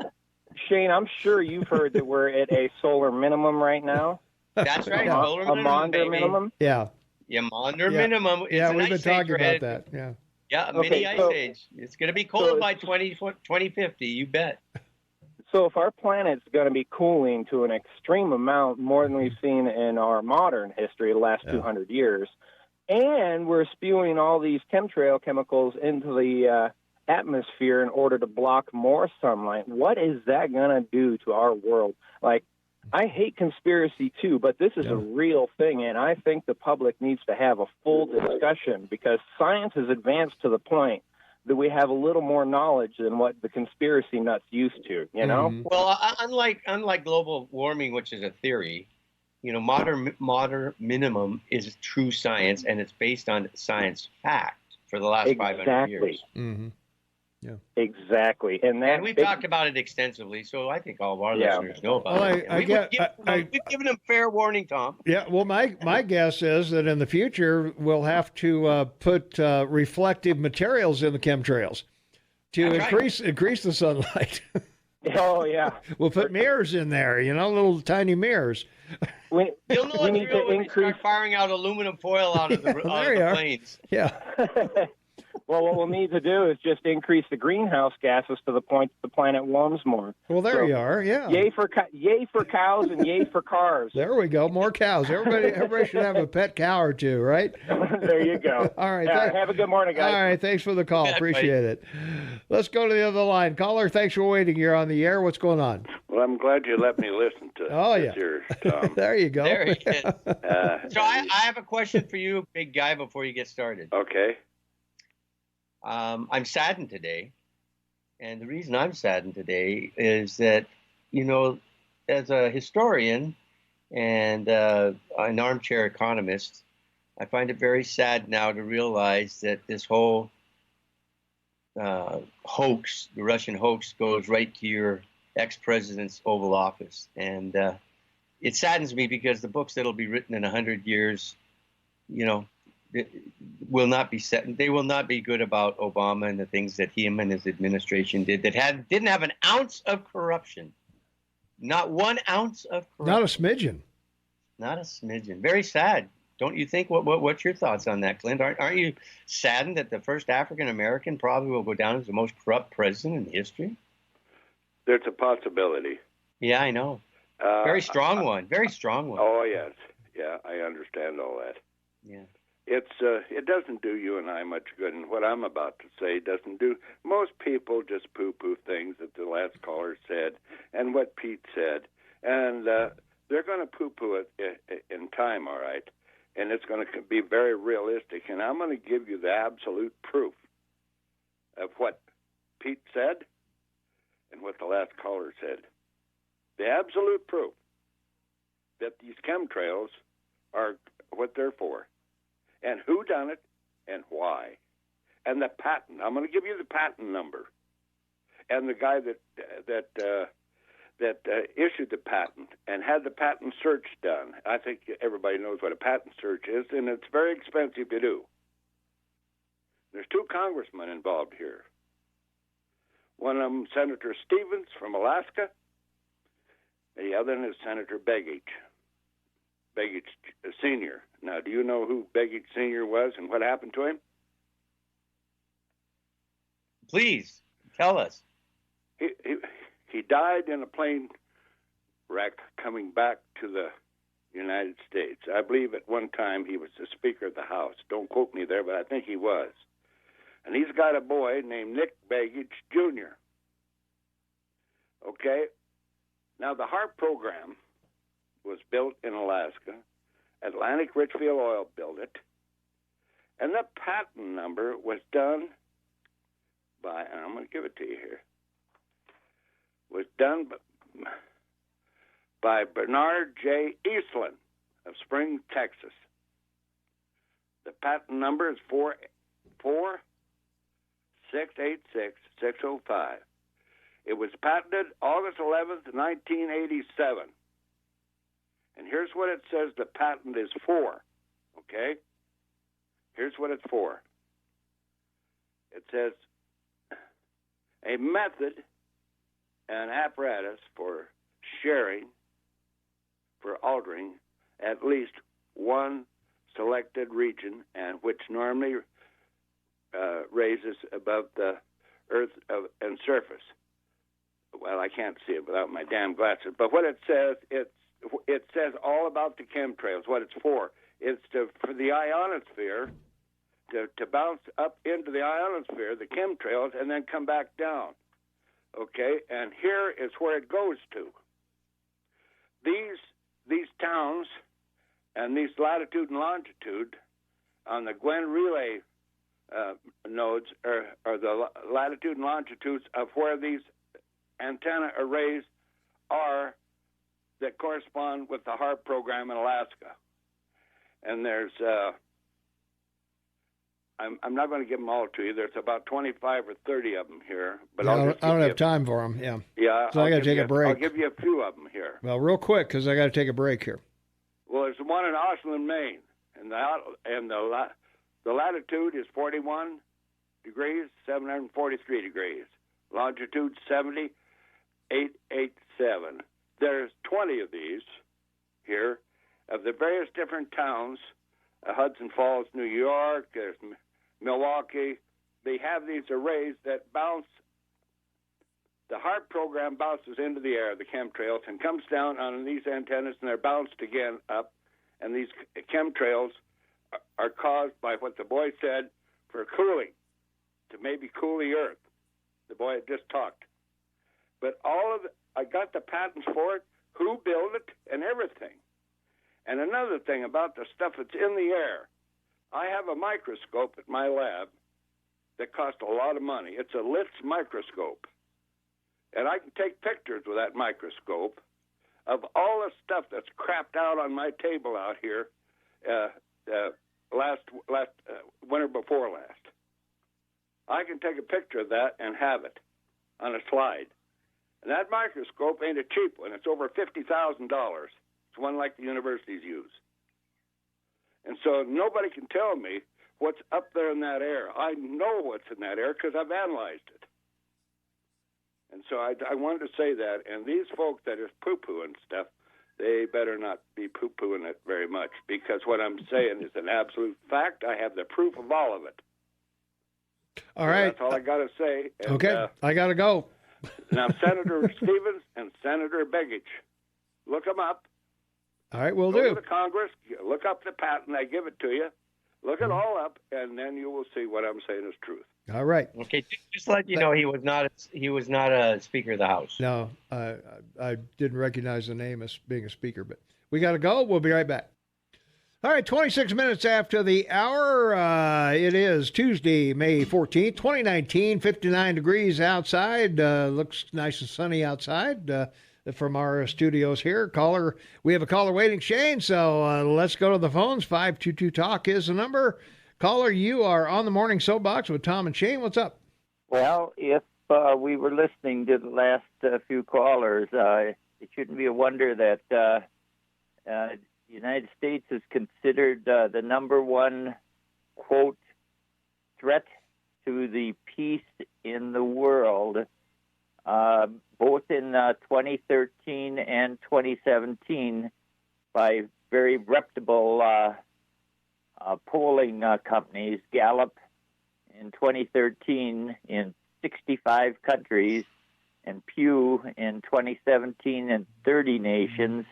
Shane, I'm sure you've heard that we're at a solar minimum right now. That's right. A Maunder minimum. Yeah. Yeah, Maunder minimum. Yeah, we've been talking about that. Yeah. Yeah, a mini ice age. It's going to be cold by 2050, you bet. So if our planet's going to be cooling to an extreme amount, more than we've seen in our modern history, the last 200 years, and we're spewing all these chemtrail chemicals into the atmosphere in order to block more sunlight, what is that going to do to our world? Like, I hate conspiracy too, but this is a real thing, and I think the public needs to have a full discussion because science has advanced to the point that we have a little more knowledge than what the conspiracy nuts used to, you know? Mm-hmm. Well, unlike global warming, which is a theory, modern minimum is true science, and it's based on science fact for the last 500 years. Mm-hmm. Yeah. Exactly. And we've talked about it extensively, so I think all of our listeners know about it. We've given them fair warning, Tom. Yeah, well, my guess is that in the future we'll have to put reflective materials in the chemtrails to increase the sunlight. Oh, yeah. We'll put mirrors in there, little tiny mirrors. You'll know it's real when they start firing out aluminum foil out of the planes. Yeah. Well, what we'll need to do is just increase the greenhouse gases to the point that the planet warms more. Well, there you are. Yeah. Yay for cows and yay for cars. There we go. More cows. Everybody should have a pet cow or two, right? There you go. All right. Have a good morning, guys. All right. Thanks for the call. Appreciate it. Let's go to the other line. Caller, thanks for waiting. You're on the air. What's going on? Well, I'm glad you let me listen to this here, Tom. There you go. There he is. So I have a question for you, big guy, before you get started. Okay. I'm saddened today, and the reason I'm saddened today is that, as a historian and an armchair economist, I find it very sad now to realize that this whole hoax, the Russian hoax, goes right to your ex-president's Oval Office. And it saddens me because the books that'll be written in 100 years, will not be set. They will not be good about Obama and the things that him and his administration did that didn't have an ounce of corruption. Not 1 ounce of corruption. Not a smidgen. Not a smidgen. Very sad. Don't you think? What's your thoughts on that, Clint? Aren't you saddened that the first African American probably will go down as the most corrupt president in history? There's a possibility. Yeah, I know. Very strong one. Very strong one. Oh, yes. Yeah, I understand all that. Yeah. It doesn't do you and I much good, and what I'm about to say doesn't do. Most people just poo-poo things that the last caller said and what Pete said, and they're going to poo-poo it in time, all right, and it's going to be very realistic, and I'm going to give you the absolute proof of what Pete said and what the last caller said. The absolute proof that these chemtrails are what they're for. And who done it, and why, and the patent. I'm going to give you the patent number, and the guy that issued the patent and had the patent search done. I think everybody knows what a patent search is, and it's very expensive to do. There's two congressmen involved here. One of them, Senator Stevens from Alaska. The other one is Senator Begich Sr. Now, do you know who Begich Sr. was and what happened to him? Please, tell us. He died in a plane wreck coming back to the United States. I believe at one time he was the Speaker of the House. Don't quote me there, but I think he was. And he's got a boy named Nick Begich Jr. Okay? Now, the HARP program was built in Alaska. Atlantic Richfield Oil built it. And the patent number was done by, and I'm going to give it to you here, was done by Bernard J. Eastland of Spring, Texas. The patent number is 4686605. It was patented August 11th, 1987. And here's what it says the patent is for, okay? Here's what it's for. It says a method and apparatus for sharing, for altering at least one selected region, and which normally raises above the earth and surface. Well, I can't see it without my damn glasses. But what it says, it says all about the chemtrails, what it's for. It's for the ionosphere to bounce up into the ionosphere, the chemtrails, and then come back down. Okay, and here is where it goes to. These towns and these latitude and longitude on the Gwen relay nodes are the latitude and longitudes of where these antenna arrays are that correspond with the HARP program in Alaska. And there's I'm not going to give them all to you. There's about 25 or 30 of them here. But I don't have time for them, yeah. Yeah. So I got to take a break. I'll give you a few of them here. Well, real quick, because I got to take a break here. Well, there's one in Ashland, Maine, and the latitude is 41 degrees, 743 degrees. Longitude 70,887. There's 20 of these here of the various different towns. Hudson Falls, New York, there's Milwaukee. They have these arrays that bounce. The HARP program bounces into the air, the chemtrails, and comes down on these antennas, and they're bounced again up. And these chemtrails are caused by what the boy said for cooling, to maybe cool the earth. The boy had just talked. But I got the patents for it, who built it, and everything. And another thing about the stuff that's in the air, I have a microscope at my lab that costs a lot of money. It's a Litz microscope. And I can take pictures with that microscope of all the stuff that's crapped out on my table out here last winter before last. I can take a picture of that and have it on a slide. And that microscope ain't a cheap one. It's over $50,000. It's one like the universities use. And so nobody can tell me what's up there in that air. I know what's in that air because I've analyzed it. And so I wanted to say that. And these folks that are poo-pooing stuff, they better not be poo-pooing it very much, because what I'm saying is an absolute fact. I have the proof of all of it. All right. That's all I got to say. And, okay. I got to go. Now, Senator Stevens and Senator Begich, look them up. All right, we'll Go do. to the Congress, look up the patent, I give it to you. Look it all up, and then you will see what I'm saying is truth. All right. Okay, just to let you know, he was not a Speaker of the House. No, I didn't recognize the name as being a speaker, but we got to go. We'll be right back. All right, 26 minutes after the hour. It is Tuesday, May 14th, 2019, 59 degrees outside. Looks nice and sunny outside from our studios here. We have a caller waiting, Shane, so let's go to the phones. 522-TALK is the number. Caller, you are on the Morning Soapbox with Tom and Shane. What's up? Well, if we were listening to the last few callers, it shouldn't be a wonder that the United States is considered the number one, quote, threat to the peace in the world, both in 2013 and 2017, by very reputable polling companies. Gallup in 2013 in 65 countries, and Pew in 2017 in 30 nations.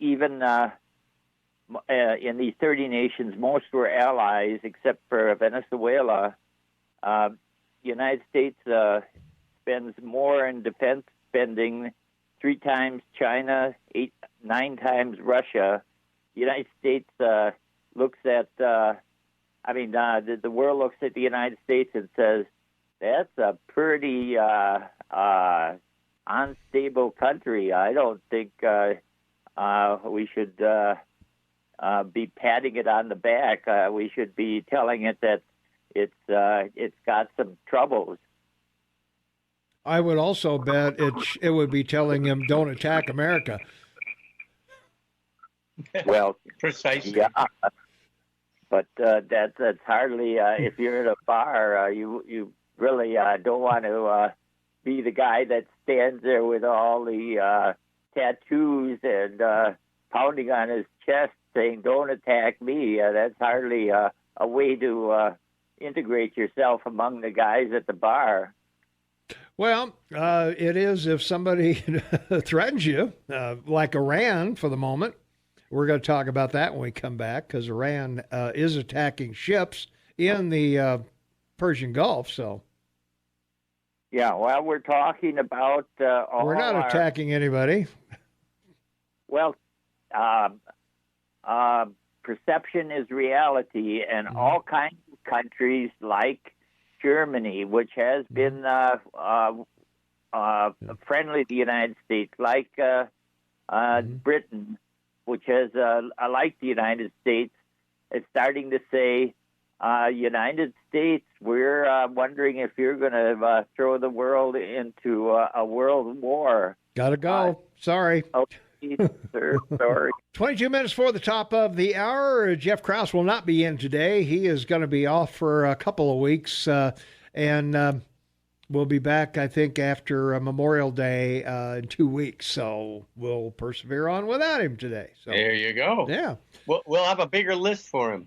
Even in these 30 nations, most were allies except for Venezuela. The United States spends more in defense spending, 3 times China, 9 times Russia. The United States looks at, the world looks at the United States and says, that's a pretty unstable country. I don't think we should be patting it on the back. We should be telling it that it's got some troubles. I would also bet it would be telling him, don't attack America. Well, precisely. Yeah, but that's hardly. If you're at a bar, you really don't want to be the guy that stands there with all the tattoos and pounding on his chest, saying, "Don't attack me." That's hardly a way to integrate yourself among the guys at the bar. Well, it is if somebody threatens you, like Iran for the moment. We're going to talk about that when we come back, because Iran is attacking ships in the Persian Gulf. So, yeah, well, we're talking about we're not attacking anybody. Well, perception is reality, and all kinds of countries like Germany, which has been friendly to the United States, like Britain, which has like the United States, is starting to say, United States, we're wondering if you're going to throw the world into a world war. Gotta go. Sorry. Okay, sir. Sorry. 22 minutes for the top of the hour. Jeff Krause will not be in today. He is going to be off for a couple of weeks, and we'll be back, I think, after Memorial Day in 2 weeks. So we'll persevere on without him today. So there you go. Yeah. We'll have a bigger list for him.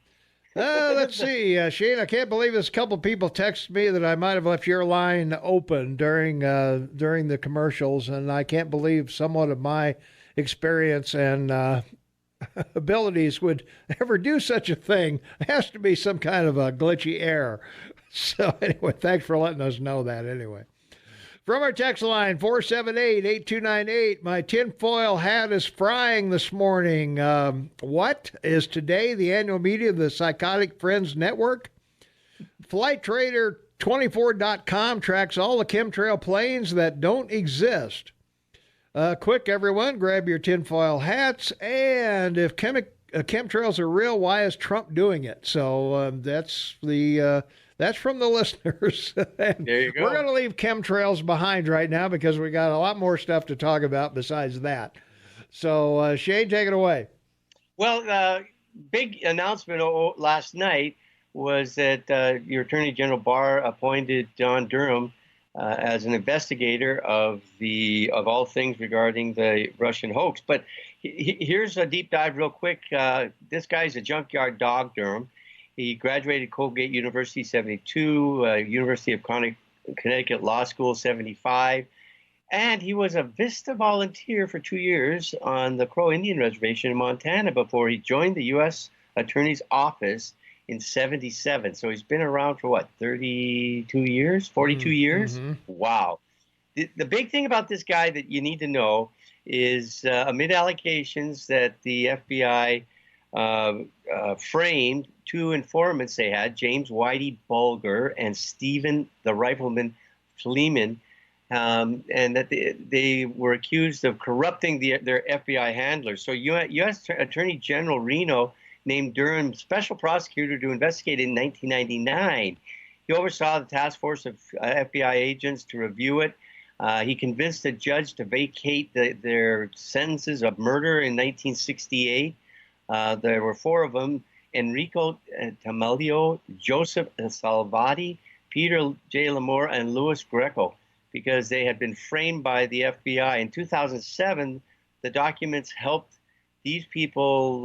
Let's see, Shane, I can't believe this. A couple of people texted me that I might have left your line open during the commercials, and I can't believe someone of my experience and abilities would ever do such a thing. It has to be some kind of a glitchy error. So anyway, thanks for letting us know that anyway. From our text line, 478-8298, my tinfoil hat is frying this morning. What is today the annual meeting of the Psychotic Friends Network? FlightTrader24.com tracks all the chemtrail planes that don't exist. Quick, everyone, grab your tinfoil hats. And if chemtrails are real, why is Trump doing it? So that's from the listeners. There you go. We're going to leave chemtrails behind right now because we got a lot more stuff to talk about besides that. So, Shane, take it away. Well, big announcement last night was that your Attorney General Barr appointed John Durham as an investigator of all things regarding the Russian hoax. But here's a deep dive real quick. This guy's a junkyard dog, Durham. He graduated Colgate University 72, University of Connecticut Law School 75, and he was a Vista volunteer for 2 years on the Crow Indian Reservation in Montana before he joined the U.S. Attorney's Office in 77. So he's been around for, 32 years, 42 years? Mm-hmm. Wow. The big thing about this guy that you need to know is amid allegations that the FBI framed 2 informants they had, James Whitey Bulger and Stephen the Rifleman Fleeman, and that they were accused of corrupting their FBI handlers. So U.S. Attorney General Reno named Durham special prosecutor to investigate in 1999. He oversaw the task force of FBI agents to review it. He convinced a judge to vacate their sentences of murder in 1968. There were 4 of them. Enrico Tamelio, Joseph Salvati, Peter J. Lamore, and Louis Greco, because they had been framed by the FBI. In 2007, the documents helped these people,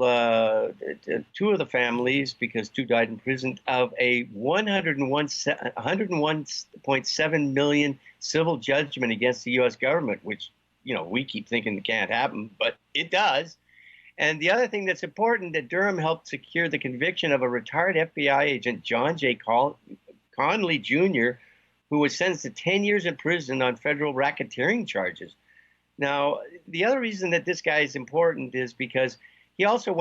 two of the families, because two died in prison, of a $101.7 million civil judgment against the U.S. government, which, we keep thinking it can't happen, but it does. And the other thing that's important, that Durham helped secure the conviction of a retired FBI agent, John J. Conley Jr., who was sentenced to 10 years in prison on federal racketeering charges. Now, the other reason that this guy is important is because he also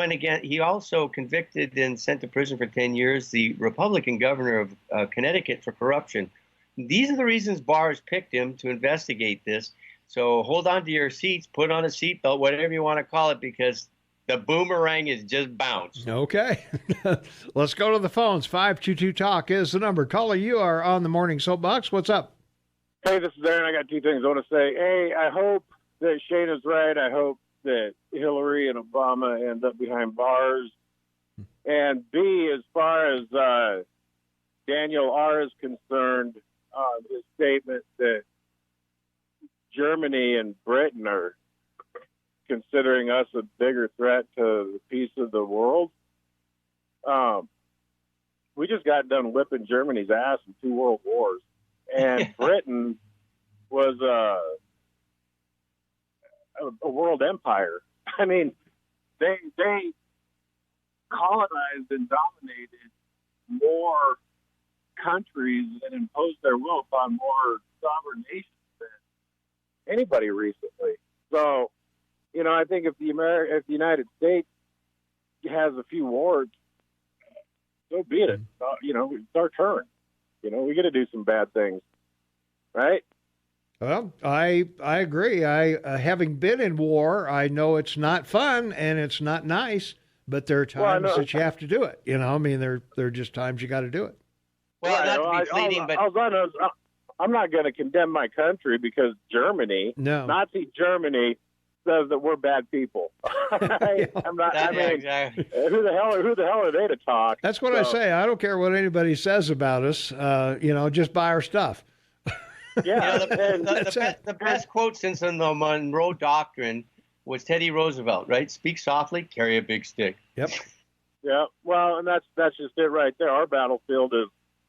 convicted and sent to prison for 10 years the Republican governor of Connecticut for corruption. These are the reasons Barr has picked him to investigate this. So hold on to your seats, put on a seatbelt, whatever you want to call it, because the boomerang is just bounced. Okay. Let's go to the phones. 522-TALK is the number. Caller, you are on the Morning Soapbox. What's up? Hey, this is Aaron. I got two things I want to say. A, I hope that Shane is right. I hope that Hillary and Obama end up behind bars. And B, as far as Daniel R. is concerned, his statement that Germany and Britain are considering us a bigger threat to the peace of the world. We just got done whipping Germany's ass in 2 world wars. And Britain was a world empire. I mean, they colonized and dominated more countries and imposed their will upon more sovereign nations than anybody recently. So, I think if the United States has a few wars, so be it. It's our turn. We got to do some bad things, right? Well, I agree. Having been in war, I know it's not fun and it's not nice, but there are times that you have to do it. There are just times you got to do it. Well, not to be fleeting, but I'm not going to condemn my country because Nazi Germany, says that we're bad people. I'm not. Exactly. Who the hell are they to talk? That's what I say. I don't care what anybody says about us. Just buy our stuff. Yeah. The best quote since the Monroe Doctrine was Teddy Roosevelt, right? Speak softly, carry a big stick. Yep. Yeah. Well, and that's just it right there. Our battlefield is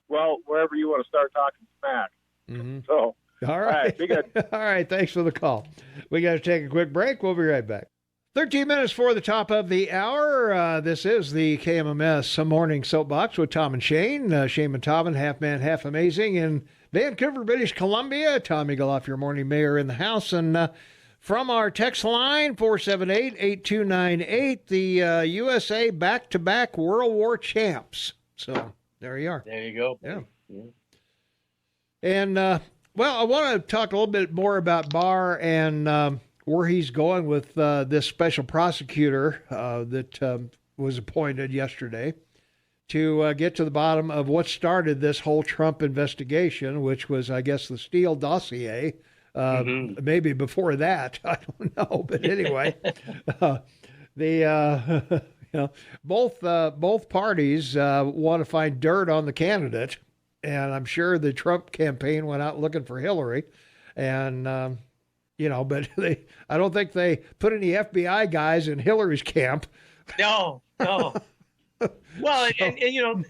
wherever you want to start talking smack. Mm-hmm. So. All right. Be good. All right. Thanks for the call. We got to take a quick break. We'll be right back. 13 minutes for the top of the hour. This is the KMMS Morning Soapbox with Tom and Shane. Shane Montalban, half man, half amazing. In Vancouver, British Columbia, Tom Eagleoff, your morning mayor in the house. And from our text line, 478-8298, the USA back-to-back World War champs. So there you are. There you go. Yeah. And, I want to talk a little bit more about Barr and where he's going with this special prosecutor that was appointed yesterday to get to the bottom of what started this whole Trump investigation, which was, I guess, the Steele dossier. Maybe before that, I don't know. But anyway, both parties want to find dirt on the candidate. And I'm sure the Trump campaign went out looking for Hillary. And, but I don't think they put any FBI guys in Hillary's camp. No. Well, and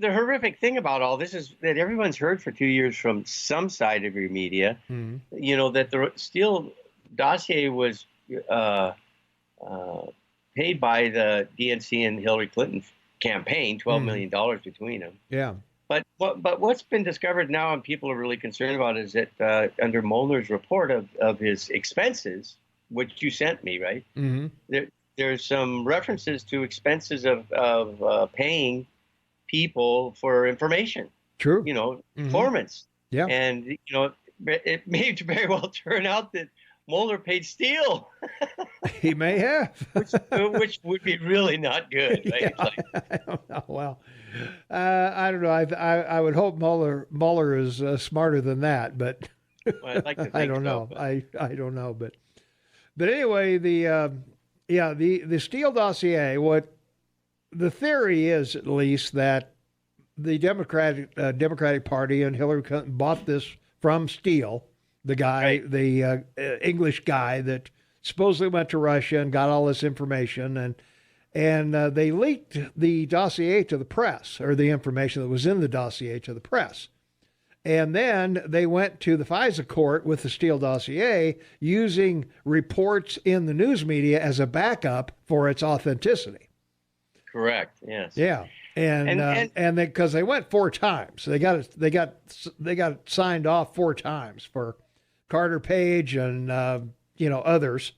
the horrific thing about all this is that everyone's heard for 2 years from some side of your media, that the Steele dossier was paid by the DNC and Hillary Clinton campaign, $12 million between them. Yeah. But what's been discovered now and people are really concerned about is that under Molnar's report of his expenses, which you sent me, right? Mm-hmm. There's some references to expenses of paying people for information. True. Informants. Yeah. And, it may very well turn out that Molnar paid Steele. He may have. which would be really not good. Right? Yeah, I don't know. Well, I don't know. I would hope Mueller is smarter than that, but I'd like to think I don't know. So, I don't know, but anyway, the Steele dossier. What the theory is at least that the Democratic Party and Hillary Clinton bought this from Steele, the guy, Right. the English guy that supposedly went to Russia and got all this information, and they leaked the dossier to the press, or the information that was in the dossier to the press. And then they went to the FISA court with the Steele dossier using reports in the news media as a backup for its authenticity. Correct. Yes. Yeah. And because they went 4 times, they got signed off 4 times for Carter Page and others.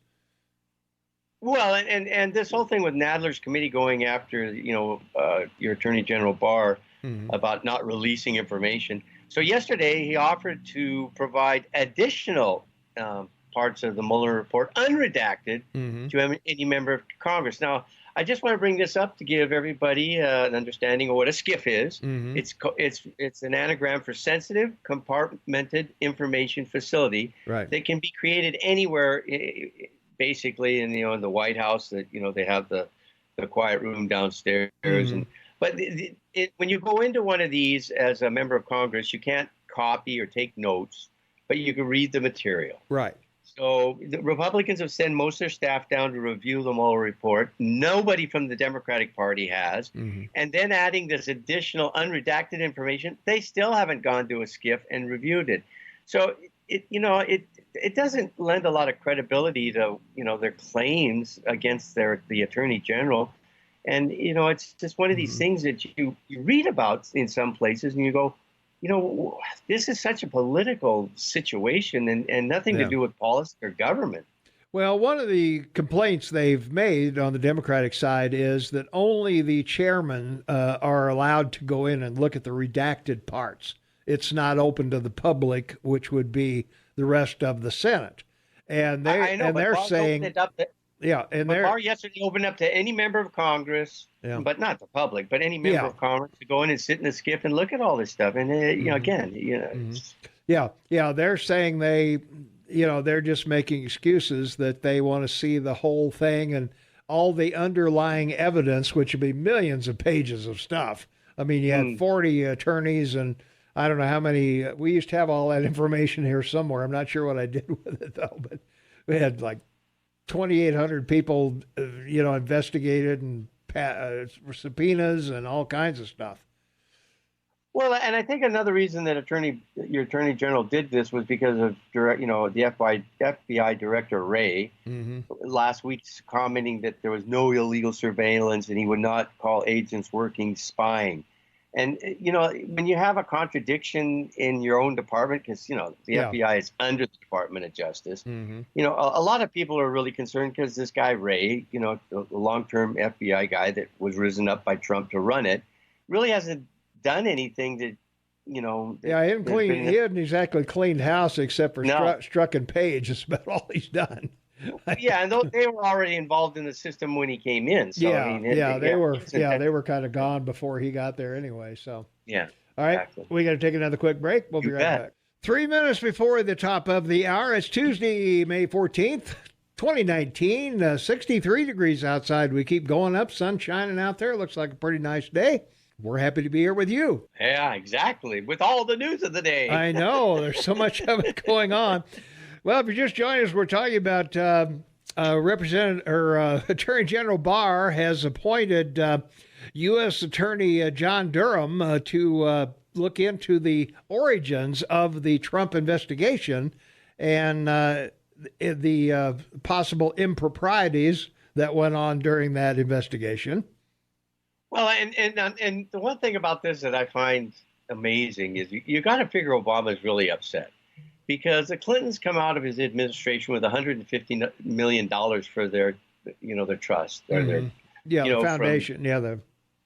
Well, and this whole thing with Nadler's committee going after your Attorney General Barr about not releasing information. So yesterday he offered to provide additional parts of the Mueller report unredacted to any member of Congress. Now, I just want to bring this up to give everybody an understanding of what a SCIF is. It's an anagram for sensitive, compartmented information facility. Right. That can be created anywhere, basically in the White House. That they have the quiet room downstairs. But when you go into one of these as a member of Congress, you can't copy or take notes, but you can read the material. Right. So the Republicans have sent most of their staff down to review the Mueller report. Nobody from the Democratic Party has. And then adding this additional unredacted information, they still haven't gone to a SCIF and reviewed it. So it doesn't lend a lot of credibility to their claims against the Attorney General. And it's just one of these things that you read about in some places, and you go, this is such a political situation and nothing to do with policy or government. Well, one of the complaints they've made on the Democratic side is that only the chairmen are allowed to go in and look at the redacted parts. It's not open to the public, which would be the rest of the Senate. And they're saying, Barr yesterday opened up to any member of Congress, but not the public, but any member of Congress to go in and sit in the SCIF and look at all this stuff. And they're saying they're just making excuses that they want to see the whole thing and all the underlying evidence, which would be millions of pages of stuff. I mean, you had 40 attorneys and I don't know how many. We used to have all that information here somewhere. I'm not sure what I did with it though, but we had like 2,800 people, investigated and subpoenas and all kinds of stuff. Well, and I think another reason that your Attorney General did this was because of the FBI Director Wray last week commenting that there was no illegal surveillance and he would not call agents working spying. And, when you have a contradiction in your own department, because, the FBI is under the Department of Justice, a lot of people are really concerned because this guy, Wray, the long-term FBI guy that was risen up by Trump to run it, really hasn't done anything that, he hadn't exactly cleaned house except for Strzok and Page. That's about all he's done. And they were already involved in the system when he came in. So, they were kind of gone before he got there anyway. So all right, exactly. We got to take another quick break. We'll be right back. 3 minutes before the top of the hour. It's Tuesday, May 14th, 2019. 63 degrees outside. We keep going up. Sun shining out there. Looks like a pretty nice day. We're happy to be here with you. Yeah, exactly. With all the news of the day. I know. There's so much of it going on. Well, if you just joined us, we're talking about Attorney General Barr has appointed U.S. Attorney John Durham to look into the origins of the Trump investigation and the possible improprieties that went on during that investigation. Well, and the one thing about this that I find amazing is you got to figure Obama's really upset. Because the Clintons come out of his administration with $150 million for their trust, or their foundation, the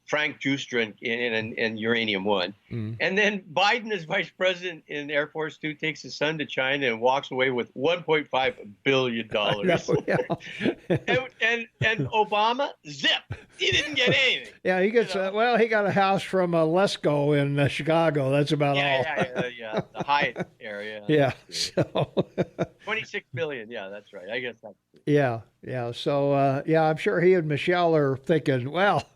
Frank Juster and Uranium One. And then Biden, as vice president in Air Force Two, takes his son to China and walks away with $1.5 billion. and Obama, zip, he didn't get anything. Yeah, he gets he got a house from Lesko in Chicago. That's about all. The Hyatt area. Yeah. So 26 billion. Yeah, that's right. I guess that's. Yeah. So, I'm sure he and Michelle are thinking, well,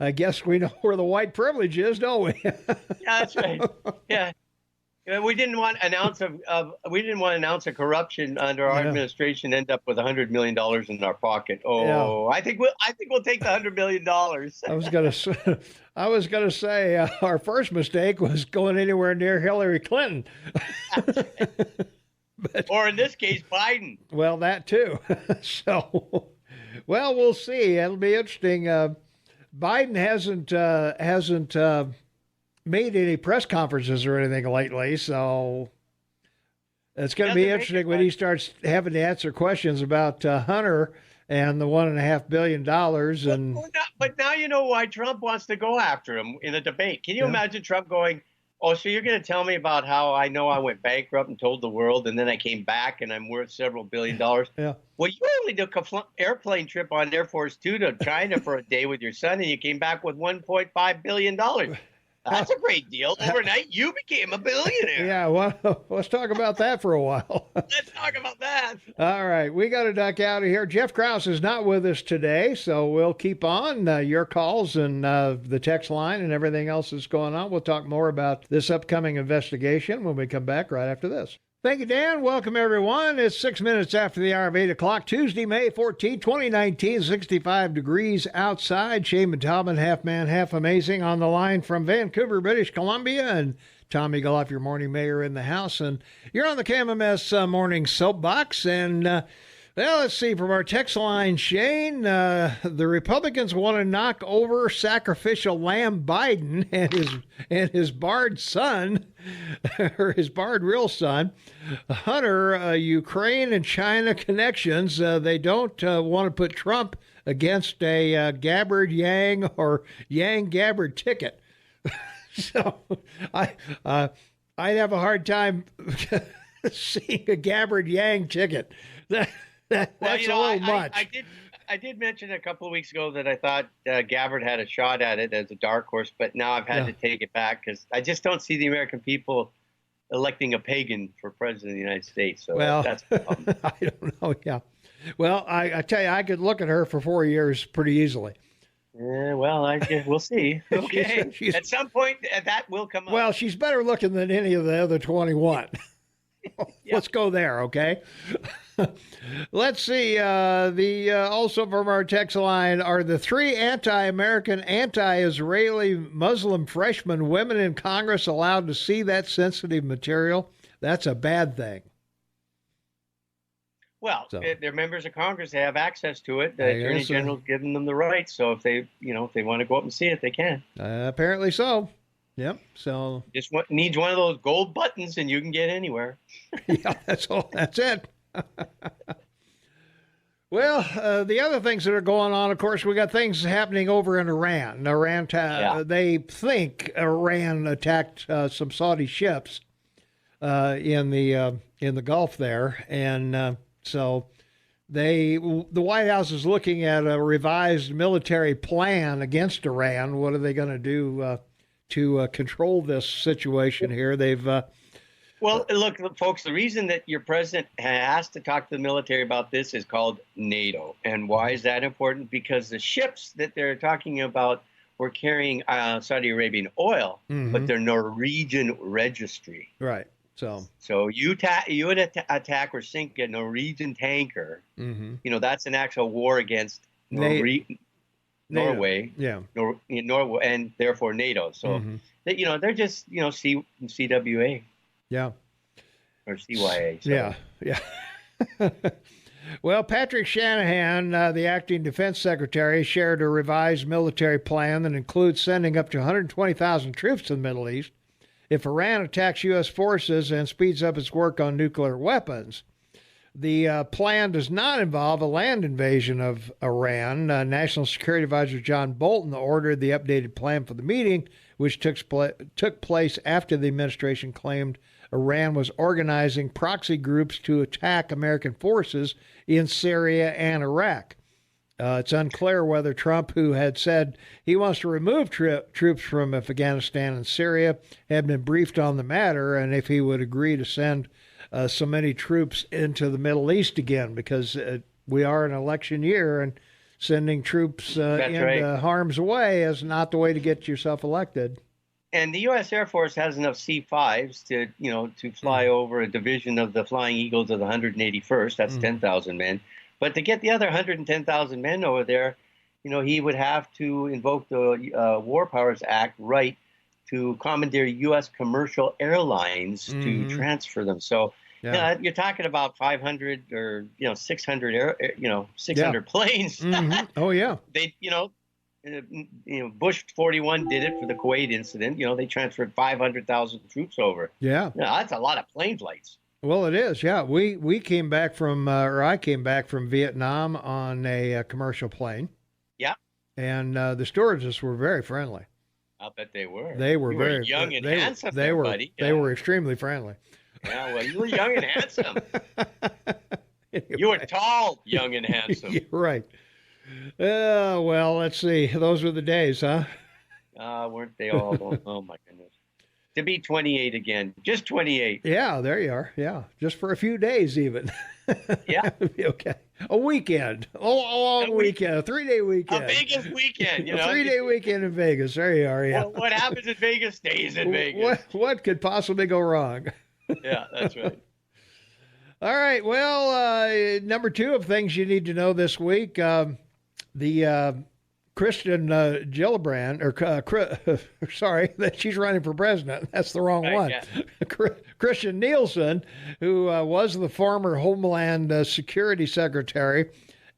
I guess we know where the white privilege is, don't we? Yeah, that's right. Yeah. We didn't want to announce a corruption under our administration. End up with $100 million in our pocket. Oh, yeah. I think we'll take the $100 million. I was gonna say our first mistake was going anywhere near Hillary Clinton. Or in this case, Biden. Well, that too. So, we'll see. It'll be interesting. Biden hasn't made any press conferences or anything lately, so it's going to be interesting when he starts having to answer questions about Hunter and the $1.5 billion. But now you know why Trump wants to go after him in a debate. Can you imagine Trump going, "Oh, so you're going to tell me about how I know I went bankrupt and told the world, and then I came back and I'm worth several $billions?" Yeah. Well, you only took an airplane trip on Air Force Two to China for a day with your son, and you came back with $1.5 billion. That's a great deal. Overnight, you became a billionaire. Yeah, well, let's talk about that for a while. Let's talk about that. All right, we got to duck out of here. Jeff Krause is not with us today, so we'll keep on your calls and the text line and everything else that's going on. We'll talk more about this upcoming investigation when we come back right after this. Thank you, Dan. Welcome, everyone. It's 6 minutes after the hour of 8 o'clock, Tuesday, May 14, 2019, 65 degrees outside. Shane Talman, half man, half amazing, on the line from Vancouver, British Columbia, and Tommy Goloff, your morning mayor, in the house. And you're on the KMMS Morning Soapbox. And, let's see, from our text line, Shane, the Republicans want to knock over sacrificial lamb Biden and his barred son, or his barred real son, Hunter. Ukraine and China connections. They don't want to put Trump against a Gabbard Yang or Yang Gabbard ticket. So I'd have a hard time seeing a Gabbard Yang ticket. That's a little much. I did mention a couple of weeks ago that I thought Gabbard had a shot at it as a dark horse, but now I've had to take it back because I just don't see the American people electing a pagan for president of the United States. So that's the problem. I don't know. Yeah. Well, I tell you, I could look at her for 4 years pretty easily. Yeah, well, I guess we'll see. Okay. She's, at some point, that will come up. Well, she's better looking than any of the other 21. Let's go there, okay? Let's see. Also from our text line, are the three anti-American, anti-Israeli Muslim freshman women in Congress allowed to see that sensitive material? That's a bad thing. Well, they're members of Congress. They have access to it. The Attorney General's given them the right. So if they want to go up and see it, they can. Apparently so. Yep. So just needs one of those gold buttons, and you can get anywhere. Yeah, that's all. That's it. Well, the other things that are going on, of course, we got things happening over in Iran. They think Iran attacked some Saudi ships in the Gulf there, and so the White House is looking at a revised military plan against Iran. What are they going to do to control this situation here? They've well, look, folks, the reason that your president has to talk to the military about this is called NATO. And why is that important? Because the ships that they're talking about were carrying Saudi Arabian oil, but they're Norwegian registry. Right. So you would attack or sink a Norwegian tanker. That's an actual war against Norway. Yeah. Norway, and therefore NATO. So they're just CWA. Yeah. Or CYA. So. Yeah. Well, Patrick Shanahan, the acting defense secretary, shared a revised military plan that includes sending up to 120,000 troops to the Middle East if Iran attacks U.S. forces and speeds up its work on nuclear weapons. The plan does not involve a land invasion of Iran. National Security Advisor John Bolton ordered the updated plan for the meeting, which took place after the administration claimed Iran was organizing proxy groups to attack American forces in Syria and Iraq. It's unclear whether Trump, who had said he wants to remove troops from Afghanistan and Syria, had been briefed on the matter and if he would agree to send so many troops into the Middle East again, because we are in an election year, and sending troops into harm's way is not the way to get yourself elected. And the U.S. Air Force has enough C-5s to fly over a division of the Flying Eagles of the 181st. That's 10,000 men. But to get the other 110,000 men over there, he would have to invoke the War Powers Act right to commandeer U.S. commercial airlines to transfer them. So you're talking about 500 or 600 600 planes. Mm-hmm. Oh yeah. They Bush 41 did it for the Kuwait incident. They transferred 500,000 troops over. Yeah. That's a lot of plane flights. Well, it is. Yeah, we came back from, I came back from Vietnam on a commercial plane. Yeah. And the stewardesses were very friendly. I'll bet they were. They were very young and handsome. They were extremely friendly. Yeah, well, you were young and handsome. Anyway. You were tall, young, and handsome. You're right. Well, let's see. Those were the days, huh? Weren't they all? Oh, my goodness. To be 28 again. Just 28. Yeah, there you are. Yeah, just for a few days even. Yeah. Okay. A weekend. A long weekend. A 3-day weekend. A Vegas weekend. A 3-day weekend in Vegas. There you are. Yeah. Well, what happens in Vegas stays in Vegas. What could possibly go wrong? Yeah, that's right. All right. Well, number 2 of things you need to know this week. The Kristen Gillibrand, or sorry, that she's running for president. That's the wrong one. Yeah. Christian Nielsen, who was the former Homeland Security Secretary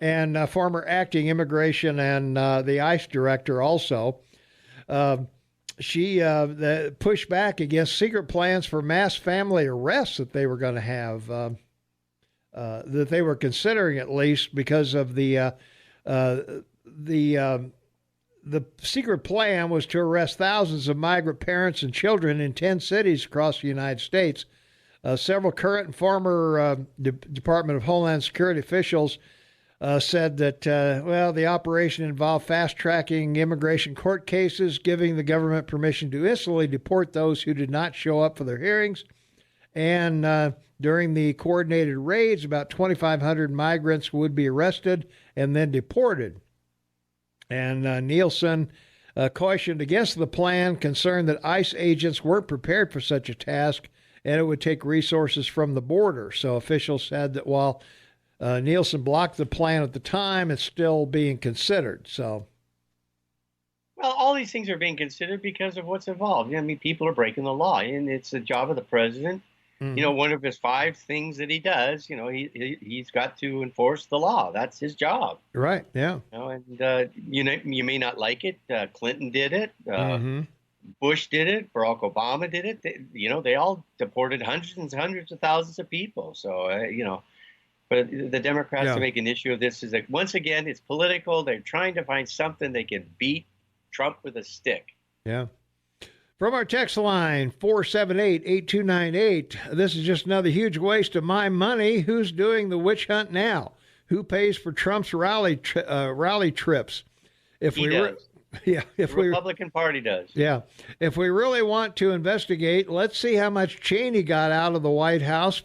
and former acting immigration and the ICE director also. She pushed back against secret plans for mass family arrests that they were going to have, that they were considering at least because of the secret plan was to arrest thousands of migrant parents and children in 10 cities across the United States. Several current and former Department of Homeland Security officials said that, the operation involved fast-tracking immigration court cases, giving the government permission to instantly deport those who did not show up for their hearings. And during the coordinated raids, about 2,500 migrants would be arrested and then deported. And Nielsen cautioned against the plan, concerned that ICE agents weren't prepared for such a task and it would take resources from the border. So officials said that while Nielsen blocked the plan at the time, it's still being considered. So, well, all these things are being considered because of what's involved. I mean, people are breaking the law, and it's the job of the president. Mm-hmm. One of his 5 things that he does, he's got to enforce the law. That's his job. Right. Yeah. And you may not like it. Clinton did it. Bush did it. Barack Obama did it. They all deported hundreds and hundreds of thousands of people. So, but the Democrats to make an issue of this is that, once again, it's political. They're trying to find something they can beat Trump with a stick. Yeah. From our text line, 478-8298, this is just another huge waste of my money. Who's doing the witch hunt now? Who pays for Trump's rally trips? He does. The Republican Party does. Yeah. If we really want to investigate, let's see how much Cheney got out of the White House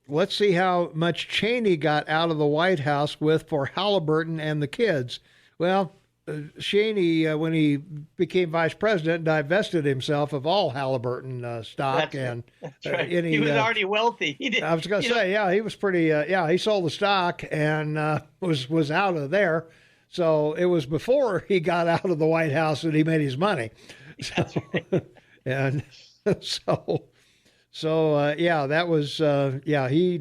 let's see how much Cheney got out of the White House for Halliburton and the kids. Well, Cheney, when he became vice president, divested himself of all Halliburton stock. That's right. He was already wealthy. I was going to say, he was pretty. He sold the stock and was out of there. So it was before he got out of the White House that he made his money. That's right. And that was he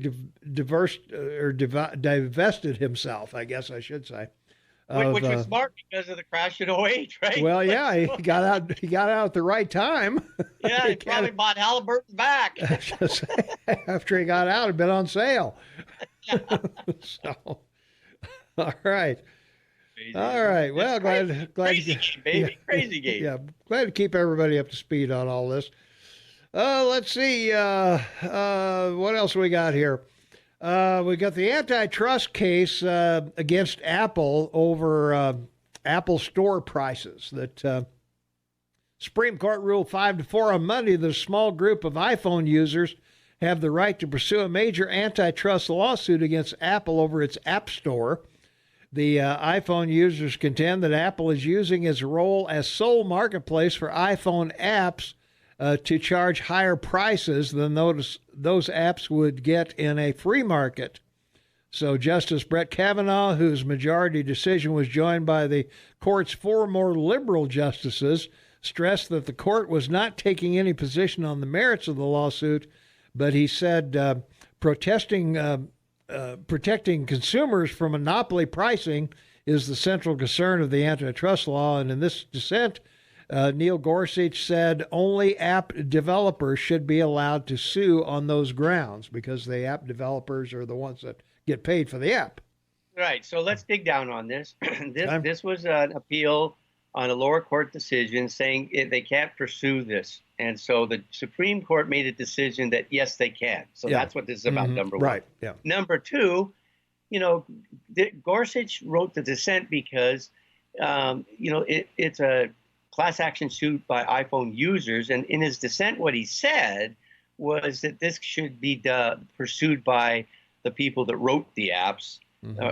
divested himself, I guess I should say. Which was smart because of the crash in 2008, right? Well, yeah, he got out at the right time. Yeah, he probably bought Halliburton back. After he got out, it'd been on sale. So, all right. Crazy. All right. Well, glad crazy game, baby. Crazy game. Yeah, glad to keep everybody up to speed on all this. Let's see. What else we got here? We got the antitrust case against Apple over Apple store prices. That Supreme Court ruled 5-4 on Monday that a small group of iPhone users have the right to pursue a major antitrust lawsuit against Apple over its App Store. The iPhone users contend that Apple is using its role as sole marketplace for iPhone apps to charge higher prices than those apps would get in a free market. So Justice Brett Kavanaugh, whose majority decision was joined by the court's 4 more liberal justices, stressed that the court was not taking any position on the merits of the lawsuit, but he said protecting consumers from monopoly pricing is the central concern of the antitrust law. And in this dissent, Neil Gorsuch said only app developers should be allowed to sue on those grounds because the app developers are the ones that get paid for the app. Right. So let's dig down on this. This was an appeal on a lower court decision saying they can't pursue this. And so the Supreme Court made a decision that, yes, they can. So that's what this is about, number one. Right. Yeah. Number two, Gorsuch wrote the dissent because, it's a class action suit by iPhone users. And in his dissent, what he said was that this should be pursued by the people that wrote the apps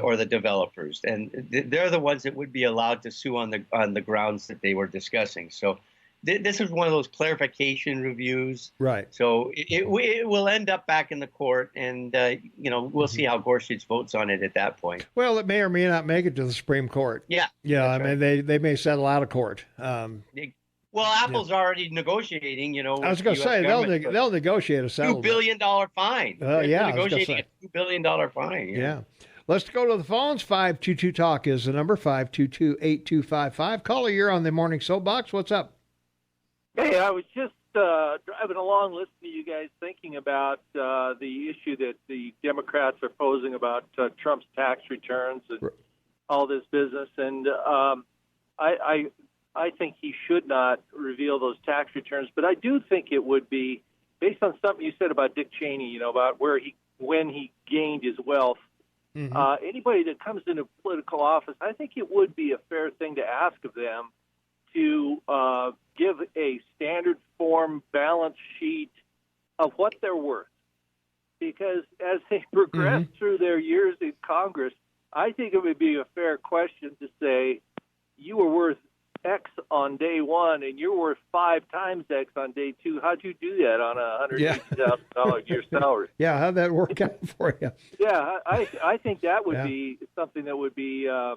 or the developers. And they're the ones that would be allowed to sue on the grounds that they were discussing. So this is one of those clarification reviews. Right. So it will end up back in the court, and we'll see how Gorsuch votes on it at that point. Well, it may or may not make it to the Supreme Court. Yeah. Yeah. I mean, they may settle out of court. Well, Apple's already negotiating. I was going to say they'll negotiate a settlement. $2 billion fine. Yeah. Negotiating a $2 billion fine. Yeah. Let's go to the phones. 522-TALK is the number. 522-8255. Caller, you're on the Morning Soapbox. What's up? Hey, I was just driving along listening to you guys thinking about the issue that the Democrats are posing about Trump's tax returns and all this business. And I think he should not reveal those tax returns. But I do think it would be, based on something you said about Dick Cheney, about when he gained his wealth. Anybody that comes into political office, I think it would be a fair thing to ask of them to give a standard form balance sheet of what they're worth. Because as they progress through their years in Congress, I think it would be a fair question to say, you were worth X on day one, and you're worth 5 times X on day 2. How'd you do that on a $180,000 a year salary? Yeah, how'd that work out for you? Yeah, I think that would be something that would be a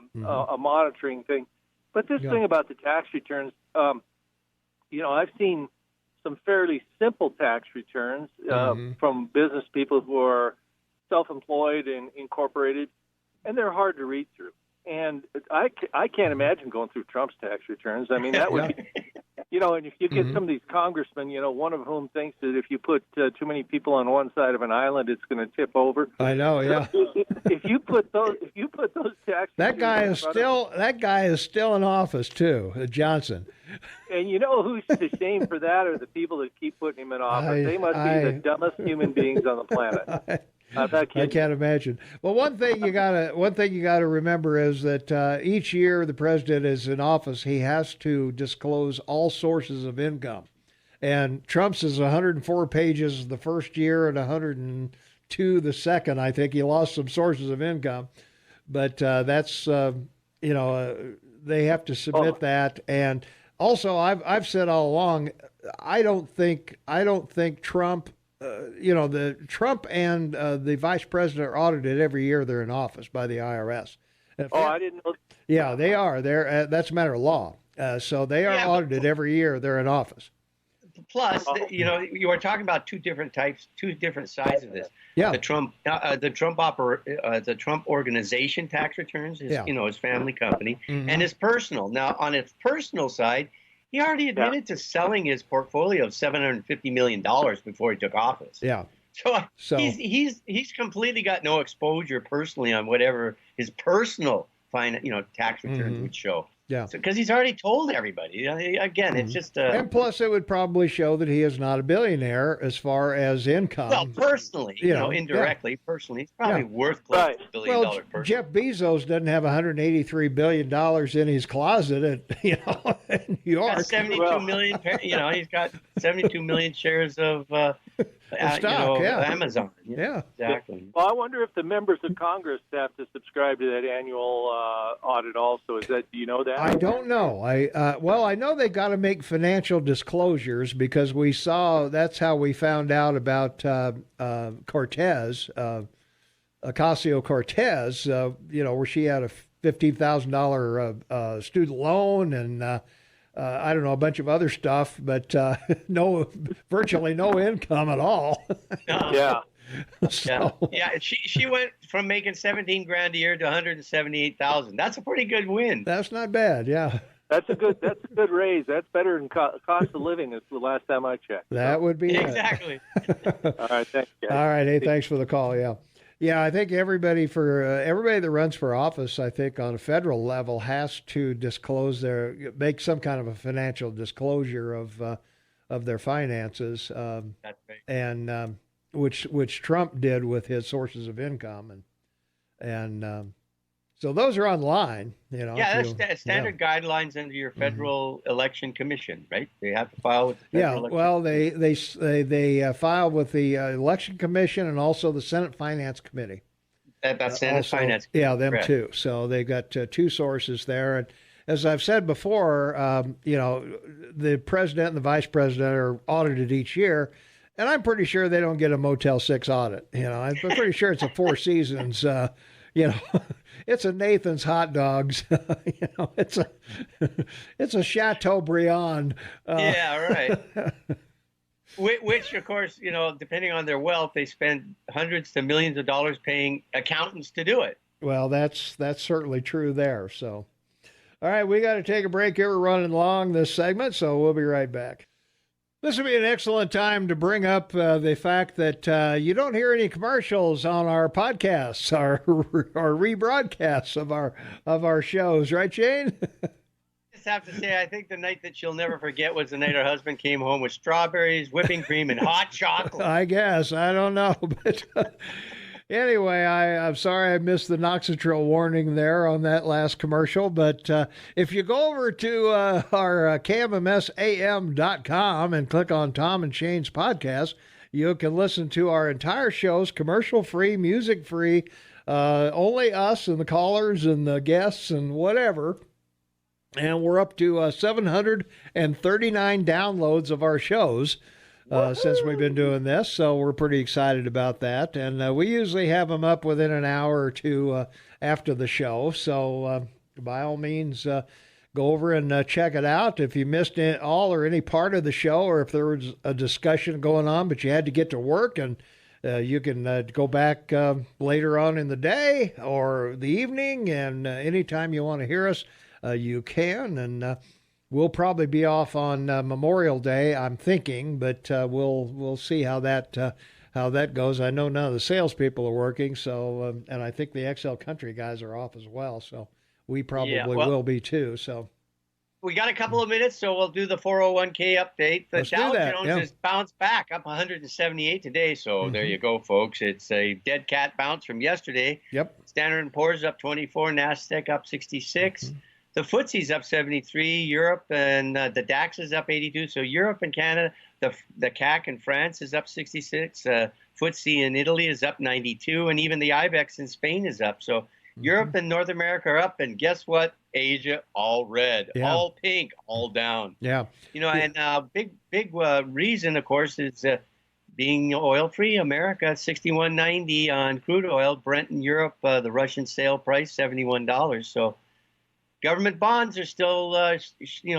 monitoring thing. But this thing about the tax returns, I've seen some fairly simple tax returns from business people who are self-employed and incorporated, and they're hard to read through. And I can't imagine going through Trump's tax returns. I mean, that would be, and if you get some of these congressmen, one of whom thinks that if you put too many people on one side of an island, it's going to tip over. I know, yeah. If you put those tax that guy is still in office too, Johnson. And who's to shame for that are the people that keep putting him in office. They must be the dumbest human beings on the planet. I can't imagine. Well, one thing you gotta remember is that each year the president is in office, he has to disclose all sources of income, and Trump's is 104 pages the first year and 102 the second. I think he lost some sources of income, but that's they have to submit that. And also, I've said all along, I don't think Trump. The Trump and the vice president are audited every year they're in office by the IRS. I didn't know. Yeah, they are. That's a matter of law. So they are audited every year they're in office. Plus, you are talking about two different sides of this. Yeah. The Trump organization tax returns, his family company, and his personal. Now, on his personal side, he already admitted to selling his portfolio of $750 million before he took office. Yeah. So he's completely got no exposure personally on whatever his personal tax returns would show. Yeah. Because he's already told everybody. Again, it's just and plus it would probably show that he is not a billionaire as far as income. Well, personally, indirectly, personally, he's probably worth close to $1 billion person. Jeff Bezos doesn't have $183 billion in his closet. New York. 72 million. He's got 72 million shares of stock, Amazon. Yeah, exactly. Well, I wonder if the members of Congress have to subscribe to that annual audit also. Do you know that? I don't know. I know they got to make financial disclosures because we saw that's how we found out about Cortez, Ocasio-Cortez. Where she had a $15,000 student loan and I don't know, a bunch of other stuff, but virtually no income at all. Yeah. She went from making 17 grand a year to 178,000. That's a pretty good win. That's not bad. Yeah. That's a good raise. That's better than cost of living. Is the last time I checked. That would be exactly. All right, thanks, guys. All right, hey, thanks for the call. Yeah. I think everybody that runs for office, I think on a federal level, has to make some kind of a financial disclosure of their finances. That's right. And which Trump did with his sources of income, and so those are online. That's standard guidelines under your federal election commission, right? They have to file with the federal election. Well, they file with the election commission and also the Senate Finance Committee. That's Senate Finance. Yeah, them correct. too. So they got two sources there, and as I've said before, the president and the vice president are audited each year. And I'm pretty sure they don't get a Motel 6 audit. I'm pretty sure it's a Four Seasons. It's a Nathan's Hot Dogs. It's a Chateaubriand. Right. Which, of course, depending on their wealth, they spend hundreds to millions of dollars paying accountants to do it. Well, that's certainly true there. So, all right, we got to take a break here. We're running long this segment, so we'll be right back. This would be an excellent time to bring up the fact that you don't hear any commercials on our podcasts, our rebroadcasts of our shows, right, Shane? I just have to say, I think the night that she'll never forget was the night her husband came home with strawberries, whipping cream, and hot chocolate. I guess. I don't know, but anyway, I'm sorry I missed the Noxitril warning there on that last commercial, but if you go over to our KMMSAM.com and click on Tom and Shane's podcast, you can listen to our entire shows, commercial-free, music-free, only us and the callers and the guests and whatever. And we're up to 739 downloads of our shows. Since we've been doing this, so we're pretty excited about that. And we usually have them up within an hour or two after the show. So by all means, go over and check it out. If you missed it all or any part of the show, or if there was a discussion going on but you had to get to work, and you can go back later on in the day or the evening, and anytime you want to hear us, you can. And we'll probably be off on Memorial Day, I'm thinking, but we'll see how that goes. I know none of the salespeople are working, so and I think the XL Country guys are off as well, so we probably will be too. So we got a couple of minutes, so we'll do the 401k update. The Dow Jones has bounced back up 178 today, so there you go, folks. It's a dead cat bounce from yesterday. Yep. Standard & Poor's up 24, NASDAQ up 66. The FTSE's up 73, Europe, and the DAX is up 82. So Europe and Canada, the CAC in France is up 66. FTSE in Italy is up 92, and even the IBEX in Spain is up. So Europe and North America are up, and guess what? Asia, all red, all pink, all down. Yeah. And big reason, of course, is being oil-free. America, 61.90 on crude oil. Brent in Europe, the Russian sale price, $71. So government bonds are still,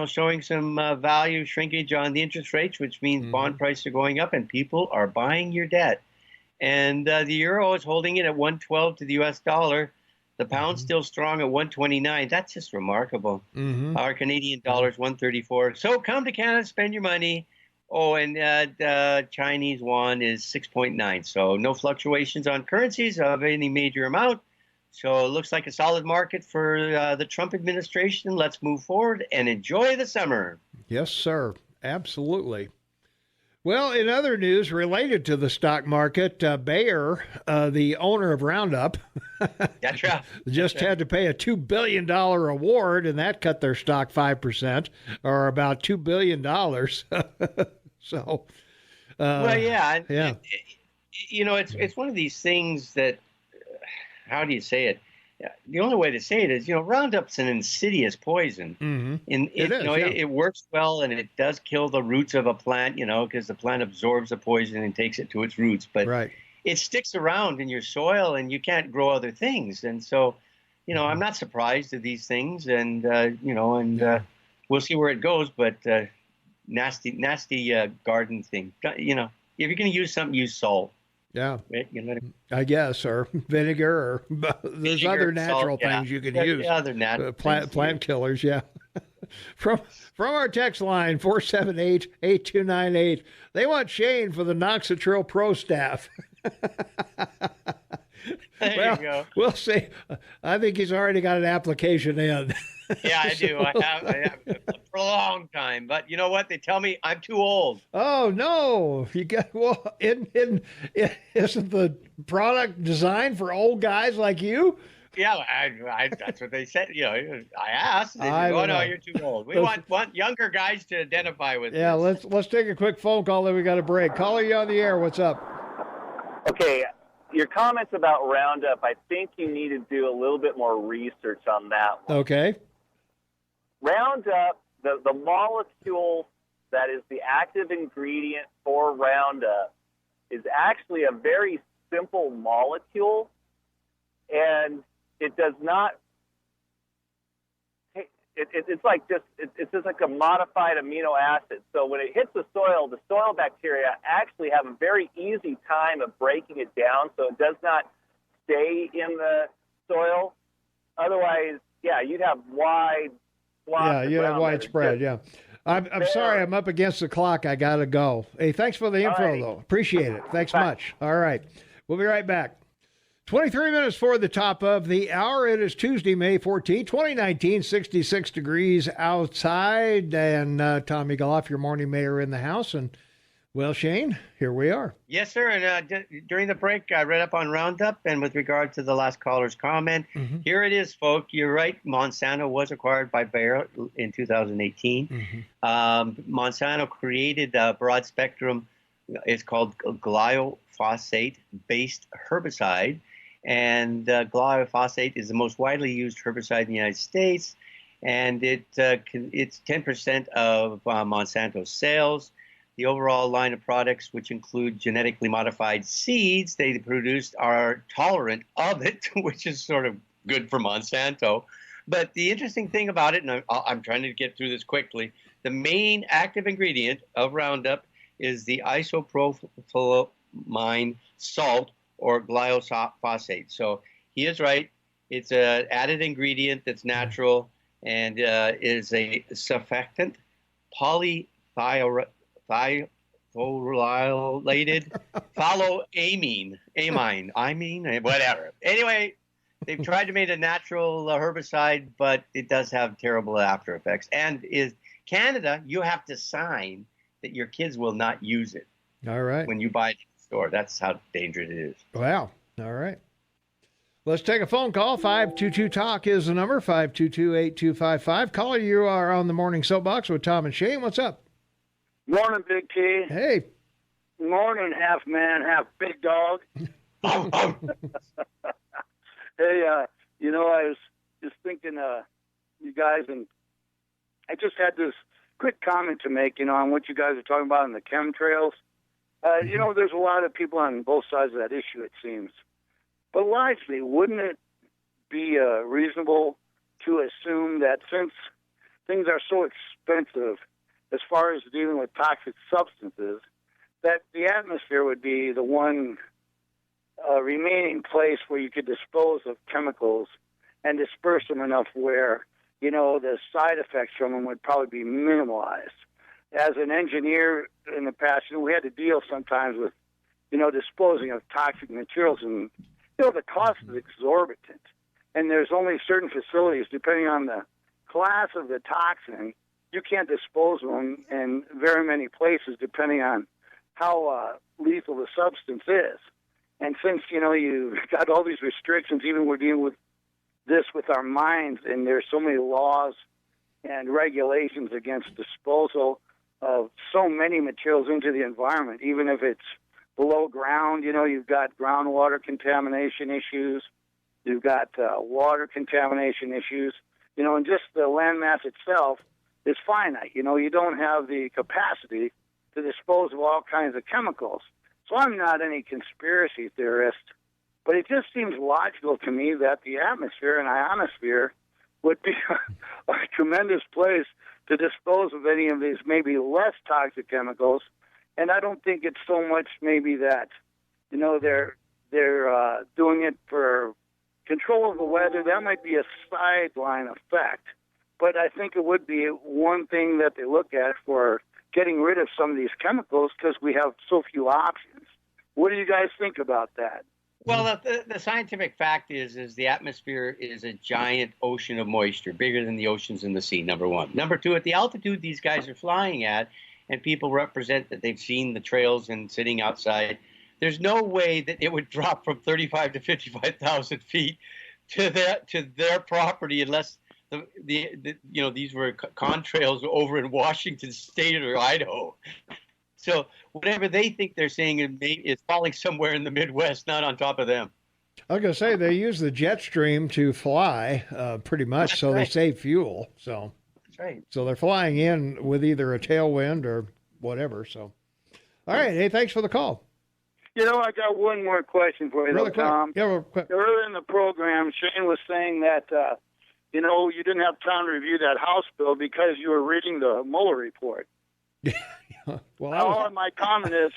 showing some value shrinkage on the interest rates, which means bond prices are going up and people are buying your debt. And the euro is holding it at 112 to the U.S. dollar. The pound's still strong at 129. That's just remarkable. Our Canadian dollar is 134. So come to Canada, spend your money. Oh, and the Chinese yuan is 6.9. So no fluctuations on currencies of any major amount. So it looks like a solid market for the Trump administration. Let's move forward and enjoy the summer. Yes, sir. Absolutely. Well, in other news related to the stock market, Bayer, the owner of Roundup, That's right. just had to pay a $2 billion award, and that cut their stock 5%, or about $2 billion. So, Well, yeah. yeah. It's one of these things that, how do you say it? The only way to say it is, Roundup's an insidious poison. Mm-hmm. It works well, and it does kill the roots of a plant, because the plant absorbs the poison and takes it to its roots. But Right. it sticks around in your soil, and you can't grow other things. And so, I'm not surprised at these things, and we'll see where it goes. But nasty garden thing. If you're going to use something, use salt. Yeah, Right? I guess, or vinegar, or there's other natural things you can use. Other natural plant killers, yeah. From our text line 478-8298, they want Shane for the Noxitril Pro staff. There you go. We'll see. I think he's already got an application in. Yeah, I do. I have for a long time. But you know what? They tell me I'm too old. Oh no! Isn't the product designed for old guys like you? Yeah, I that's what they said. I asked. They said, no, you're too old. We want younger guys to identify with. Yeah, this. let's take a quick phone call. Then we got a break. Caller, you on the air? What's up? Okay, your comments about Roundup. I think you need to do a little bit more research on that one. Okay. Roundup, the molecule that is the active ingredient for Roundup is actually a very simple molecule, and it does not. It's just like a modified amino acid. So when it hits the soil bacteria actually have a very easy time of breaking it down, so it does not stay in the soil. Otherwise, yeah, you'd have wide. Yeah, you have widespread. Yeah, I'm sorry, I'm up against the clock. I gotta go. Hey, thanks for the info, though. Appreciate it. Thanks much. All right, we'll be right back. 23 minutes for the top of the hour. It is Tuesday, May 14, 2019, 66 degrees outside. And Tommy Goff, your morning mayor, in the house. And, well, Shane, here we are. Yes, sir. And during the break, I read up on Roundup. And with regard to the last caller's comment, here it is, folks. You're right. Monsanto was acquired by Bayer in 2018. Monsanto created a broad spectrum. It's called glyphosate-based herbicide. And glyphosate is the most widely used herbicide in the United States, and it's 10% of Monsanto's sales. The overall line of products, which include genetically modified seeds they produced, are tolerant of it, which is sort of good for Monsanto. But the interesting thing about it, and I'm trying to get through this quickly, the main active ingredient of Roundup is the isopropylamine salt, or glyphosate. So he is right. It's an added ingredient that's natural and is a surfactant, polythiolated, amine, whatever. Anyway, they've tried to make a natural herbicide, but it does have terrible after effects. And Canada, you have to sign that your kids will not use it. All right. When you buy it. Store. That's how dangerous it is. Wow. All right. Let's take a phone call. 522-TALK is the number, 522-8255. Caller, you are on the Morning Soapbox with Tom and Shane. What's up? Morning, Big T. Hey. Morning, half man, half big dog. Hey, I was just thinking, you guys, and I just had this quick comment to make, on what you guys are talking about in the chemtrails. There's a lot of people on both sides of that issue, it seems. But logically, wouldn't it be reasonable to assume that since things are so expensive as far as dealing with toxic substances, that the atmosphere would be the one remaining place where you could dispose of chemicals and disperse them enough where, the side effects from them would probably be minimalized. As an engineer in the past, we had to deal sometimes with, disposing of toxic materials, and the cost is exorbitant. And there's only certain facilities, depending on the class of the toxin, you can't dispose of them in very many places, depending on how lethal the substance is. And since, you've got all these restrictions, even we're dealing with this with our minds, and there's so many laws and regulations against disposal of so many materials into the environment, even if it's below ground. You've got groundwater contamination issues, you've got water contamination issues, and just the landmass itself is finite. You don't have the capacity to dispose of all kinds of chemicals. So I'm not any conspiracy theorist, but it just seems logical to me that the atmosphere and ionosphere would be a tremendous place to dispose of any of these maybe less toxic chemicals. And I don't think it's so much maybe that, they're doing it for control of the weather. That might be a sideline effect. But I think it would be one thing that they look at for getting rid of some of these chemicals because we have so few options. What do you guys think about that? Well, the scientific fact is the atmosphere is a giant ocean of moisture, bigger than the oceans and the sea, number one. Number two, at the altitude these guys are flying at, and people represent that they've seen the trails and sitting outside, there's no way that it would drop from 35 to 55,000 feet to their property unless these were contrails over in Washington State or Idaho. So whatever they think they're seeing is falling somewhere in the Midwest, not on top of them. I was going to say they use the jet stream to fly pretty much, That's so right. they save fuel. So That's right. So they're flying in with either a tailwind or whatever. So, all right. Hey, thanks for the call. I got one more question for you, Really quick. Tom. Yeah, real quick. Earlier in the program, Shane was saying that, you didn't have time to review that House bill because you were reading the Mueller report. Well, All my comment is,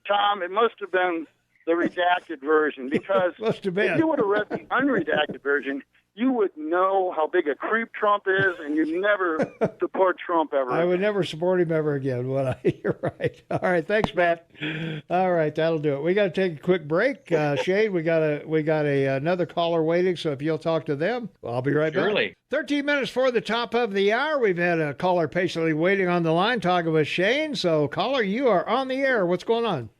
Tom, it must have been the redacted version because must have been. if you would have read the unredacted version, you would know how big a creep Trump is, and you'd never support Trump ever. I would never support him ever again, would I? You're right. All right, thanks, Matt. All right, that'll do it. We got to take a quick break. Shane, we got another caller waiting, so if you'll talk to them, I'll be right Surely. back. 13 minutes for the top of the hour. We've had a caller patiently waiting on the line talking with Shane. So, caller, you are on the air. What's going on?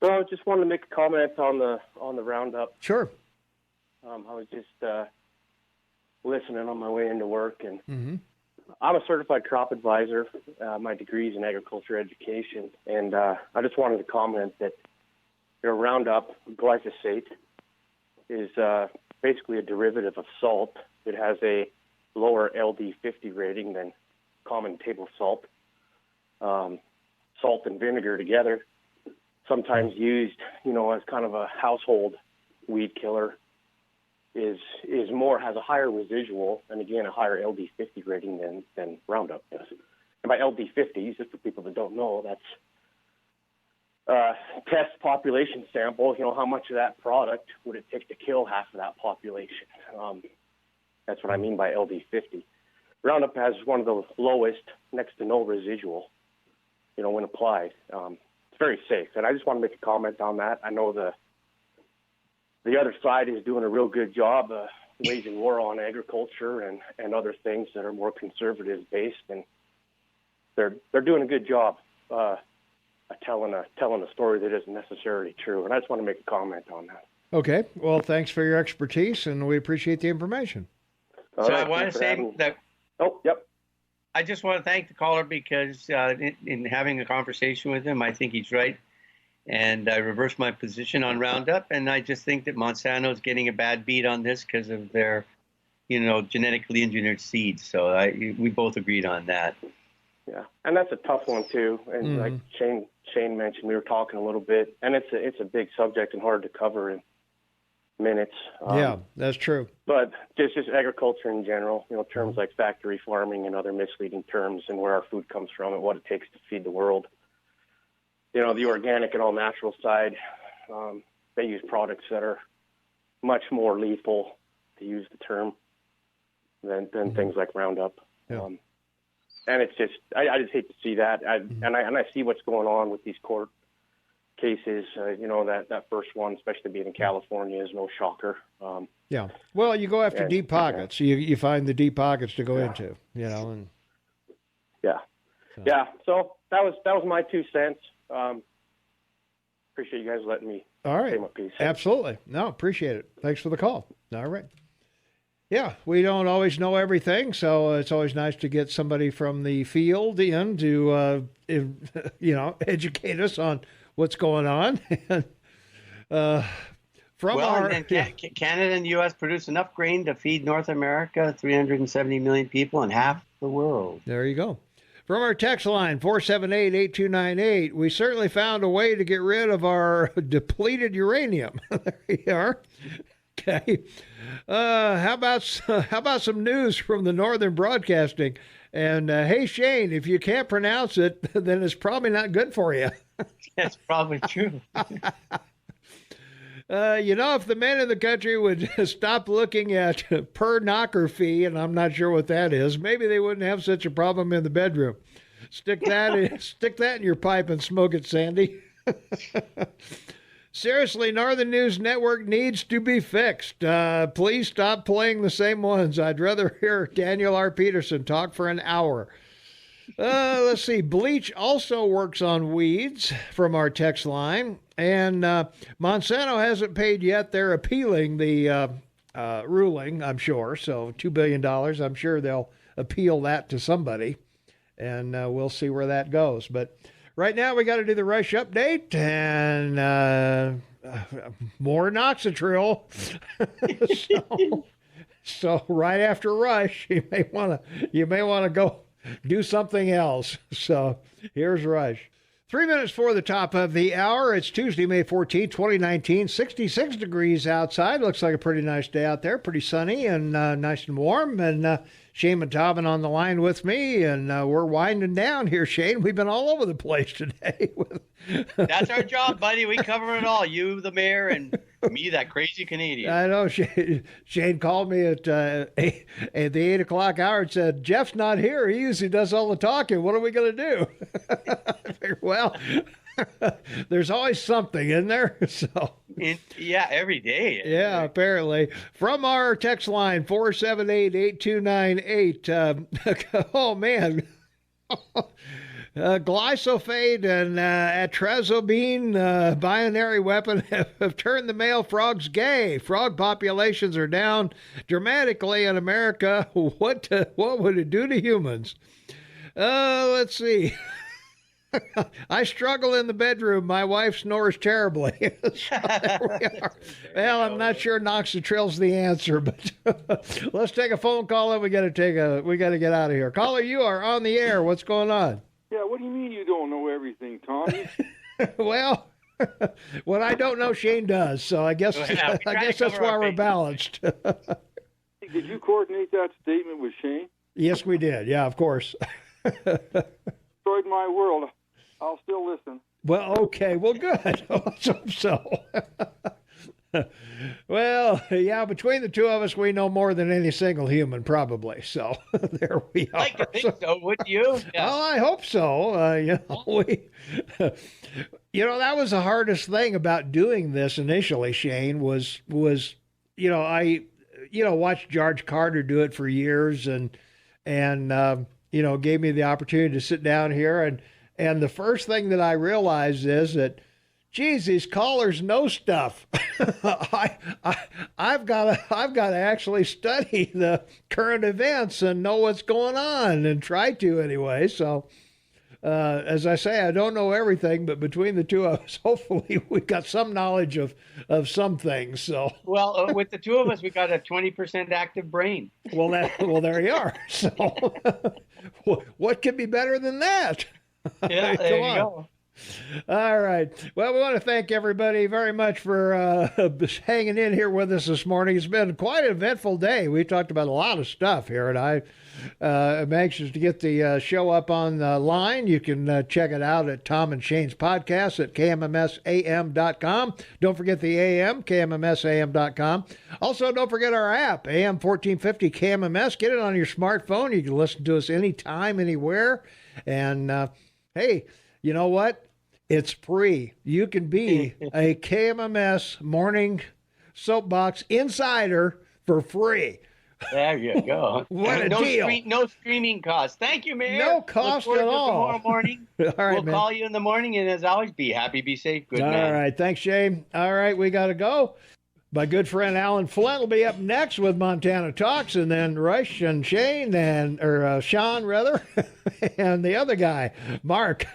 Well, I just wanted to make a comment on the Roundup. Sure. I was just listening on my way into work, and I'm a certified crop advisor. My degree is in agriculture education, and I just wanted to comment that Roundup, glyphosate, is basically a derivative of salt. It has a lower LD50 rating than common table salt. Salt and vinegar together, sometimes used, as kind of a household weed killer, has a higher residual and again a higher LD50 rating than Roundup does. And by LD50s, just for people that don't know, that's test population sample. How much of that product would it take to kill half of that population? That's what I mean by LD50. Roundup has one of the lowest, next to no residual, when applied. It's very safe, and I just want to make a comment on that. I know the other side is doing a real good job waging war on agriculture and other things that are more conservative based, and they're doing a good job telling a story that isn't necessarily true. And I just want to make a comment on that. Okay. Well, thanks for your expertise, and we appreciate the information. I want to say that. Oh, yep. I just want to thank the caller because in having a conversation with him, I think he's right. And I reversed my position on Roundup, and I just think that Monsanto is getting a bad beat on this because of their, genetically engineered seeds. So we both agreed on that. Yeah, and that's a tough one too. And like Shane mentioned, we were talking a little bit, and it's a big subject and hard to cover in minutes. Yeah, that's true. But just agriculture in general, terms like factory farming and other misleading terms, and where our food comes from and what it takes to feed the world. The organic and all natural side, they use products that are much more lethal, to use the term, than things like Roundup. Yeah. And it's just, I just hate to see that. And I see what's going on with these court cases. That first one, especially being in California, is no shocker. Yeah. Well, you go after deep pockets. You find the deep pockets to go into, and yeah. So that was my 2 cents. appreciate you guys letting me All right. say my piece. Absolutely. No, appreciate it. Thanks for the call. All right. Yeah, we don't always know everything, so it's always nice to get somebody from the field in to, educate us on what's going on. Canada and the U.S. produce enough grain to feed North America, 370 million people, and half the world. There you go. From our text line, 478-8298, we certainly found a way to get rid of our depleted uranium. There you are. Okay. How about some news from the Northern Broadcasting? And hey, Shane, if you can't pronounce it, then it's probably not good for you. That's probably true. If the men in the country would stop looking at per knocker fee, and I'm not sure what that is, maybe they wouldn't have such a problem in the bedroom. Stick that in your pipe and smoke it, Sandy. Seriously, Northern News Network needs to be fixed. Please stop playing the same ones. I'd rather hear Daniel R. Peterson talk for an hour. Let's see. Bleach also works on weeds from our text line. And Monsanto hasn't paid yet. They're appealing the ruling, I'm sure. So $2 billion. I'm sure they'll appeal that to somebody. And we'll see where that goes. But right now, we got to do the Rush update and more Noxatril. so right after Rush, you may want to go do something else. So here's Rush. 3 minutes before the top of the hour. It's Tuesday, May 14, 2019. 66 degrees outside. Looks like a pretty nice day out there. Pretty sunny and nice and warm. And Shane Matavin on the line with me. And we're winding down here, Shane. We've been all over the place today. That's our job, buddy. We cover it all. You, the mayor, and me, that crazy Canadian. I know. Shane called me at the 8 o'clock hour and said, Jeff's not here. He usually does all the talking. What are we going to do? I figured, well, there's always something in there. So every day. Yeah, apparently. From our text line, 478-8298. Oh, man. Glyphosate and atrazobine, binary weapon, have turned the male frogs gay. Frog populations are down dramatically in America. What would it do to humans? Let's see. I struggle in the bedroom. My wife snores terribly. So there we are. Well, I'm not sure Noxatril's the answer, but let's take a phone call and we got to get out of here. Caller, you are on the air. What's going on? Yeah, what do you mean you don't know everything, Tommy? Well, what I don't know, Shane does. So I guess that's why we're balanced. Did you coordinate that statement with Shane? Yes, we did. Yeah, of course. Destroyed my world. I'll still listen. Well, okay. Well, good. Let's hope so. Well, yeah, between the two of us, we know more than any single human, probably. So there we are. I like to think so, wouldn't you? Yeah. Well, I hope so. That was the hardest thing about doing this initially, Shane, was I watched George Carter do it for years and gave me the opportunity to sit down here. And the first thing that I realized is that, geez, these callers know stuff. I've got to actually study the current events and know what's going on, and try to anyway. So, as I say, I don't know everything, but between the two of us, hopefully we've got some knowledge of some things. So, well, with the two of us, we got a 20% active brain. Well, there you are. So, what could be better than that? Yeah, there you go. All right. Well, we want to thank everybody very much for hanging in here with us this morning. It's been quite an eventful day. We talked about a lot of stuff here, and I am anxious to get the show up on the line. You can check it out at Tom and Shane's podcast at KMMSAM.com. Don't forget the AM, KMMSAM.com. Also, don't forget our app, AM 1450 KMMS. Get it on your smartphone. You can listen to us anytime, anywhere. And, hey, you know what? It's free. You can be a KMMS Morning Soapbox insider for free. There you go. What a deal. No streaming costs. Thank you, Mayor. No cost Look forward at to all. Tomorrow morning. All right, we'll man. call you in the morning, and as always, be happy, be safe. Good All man. right. Thanks, Shay. All right, we got to go. My good friend Alan Flint will be up next with Montana Talks, and then Rush and Shane, or Sean, rather, and the other guy, Mark.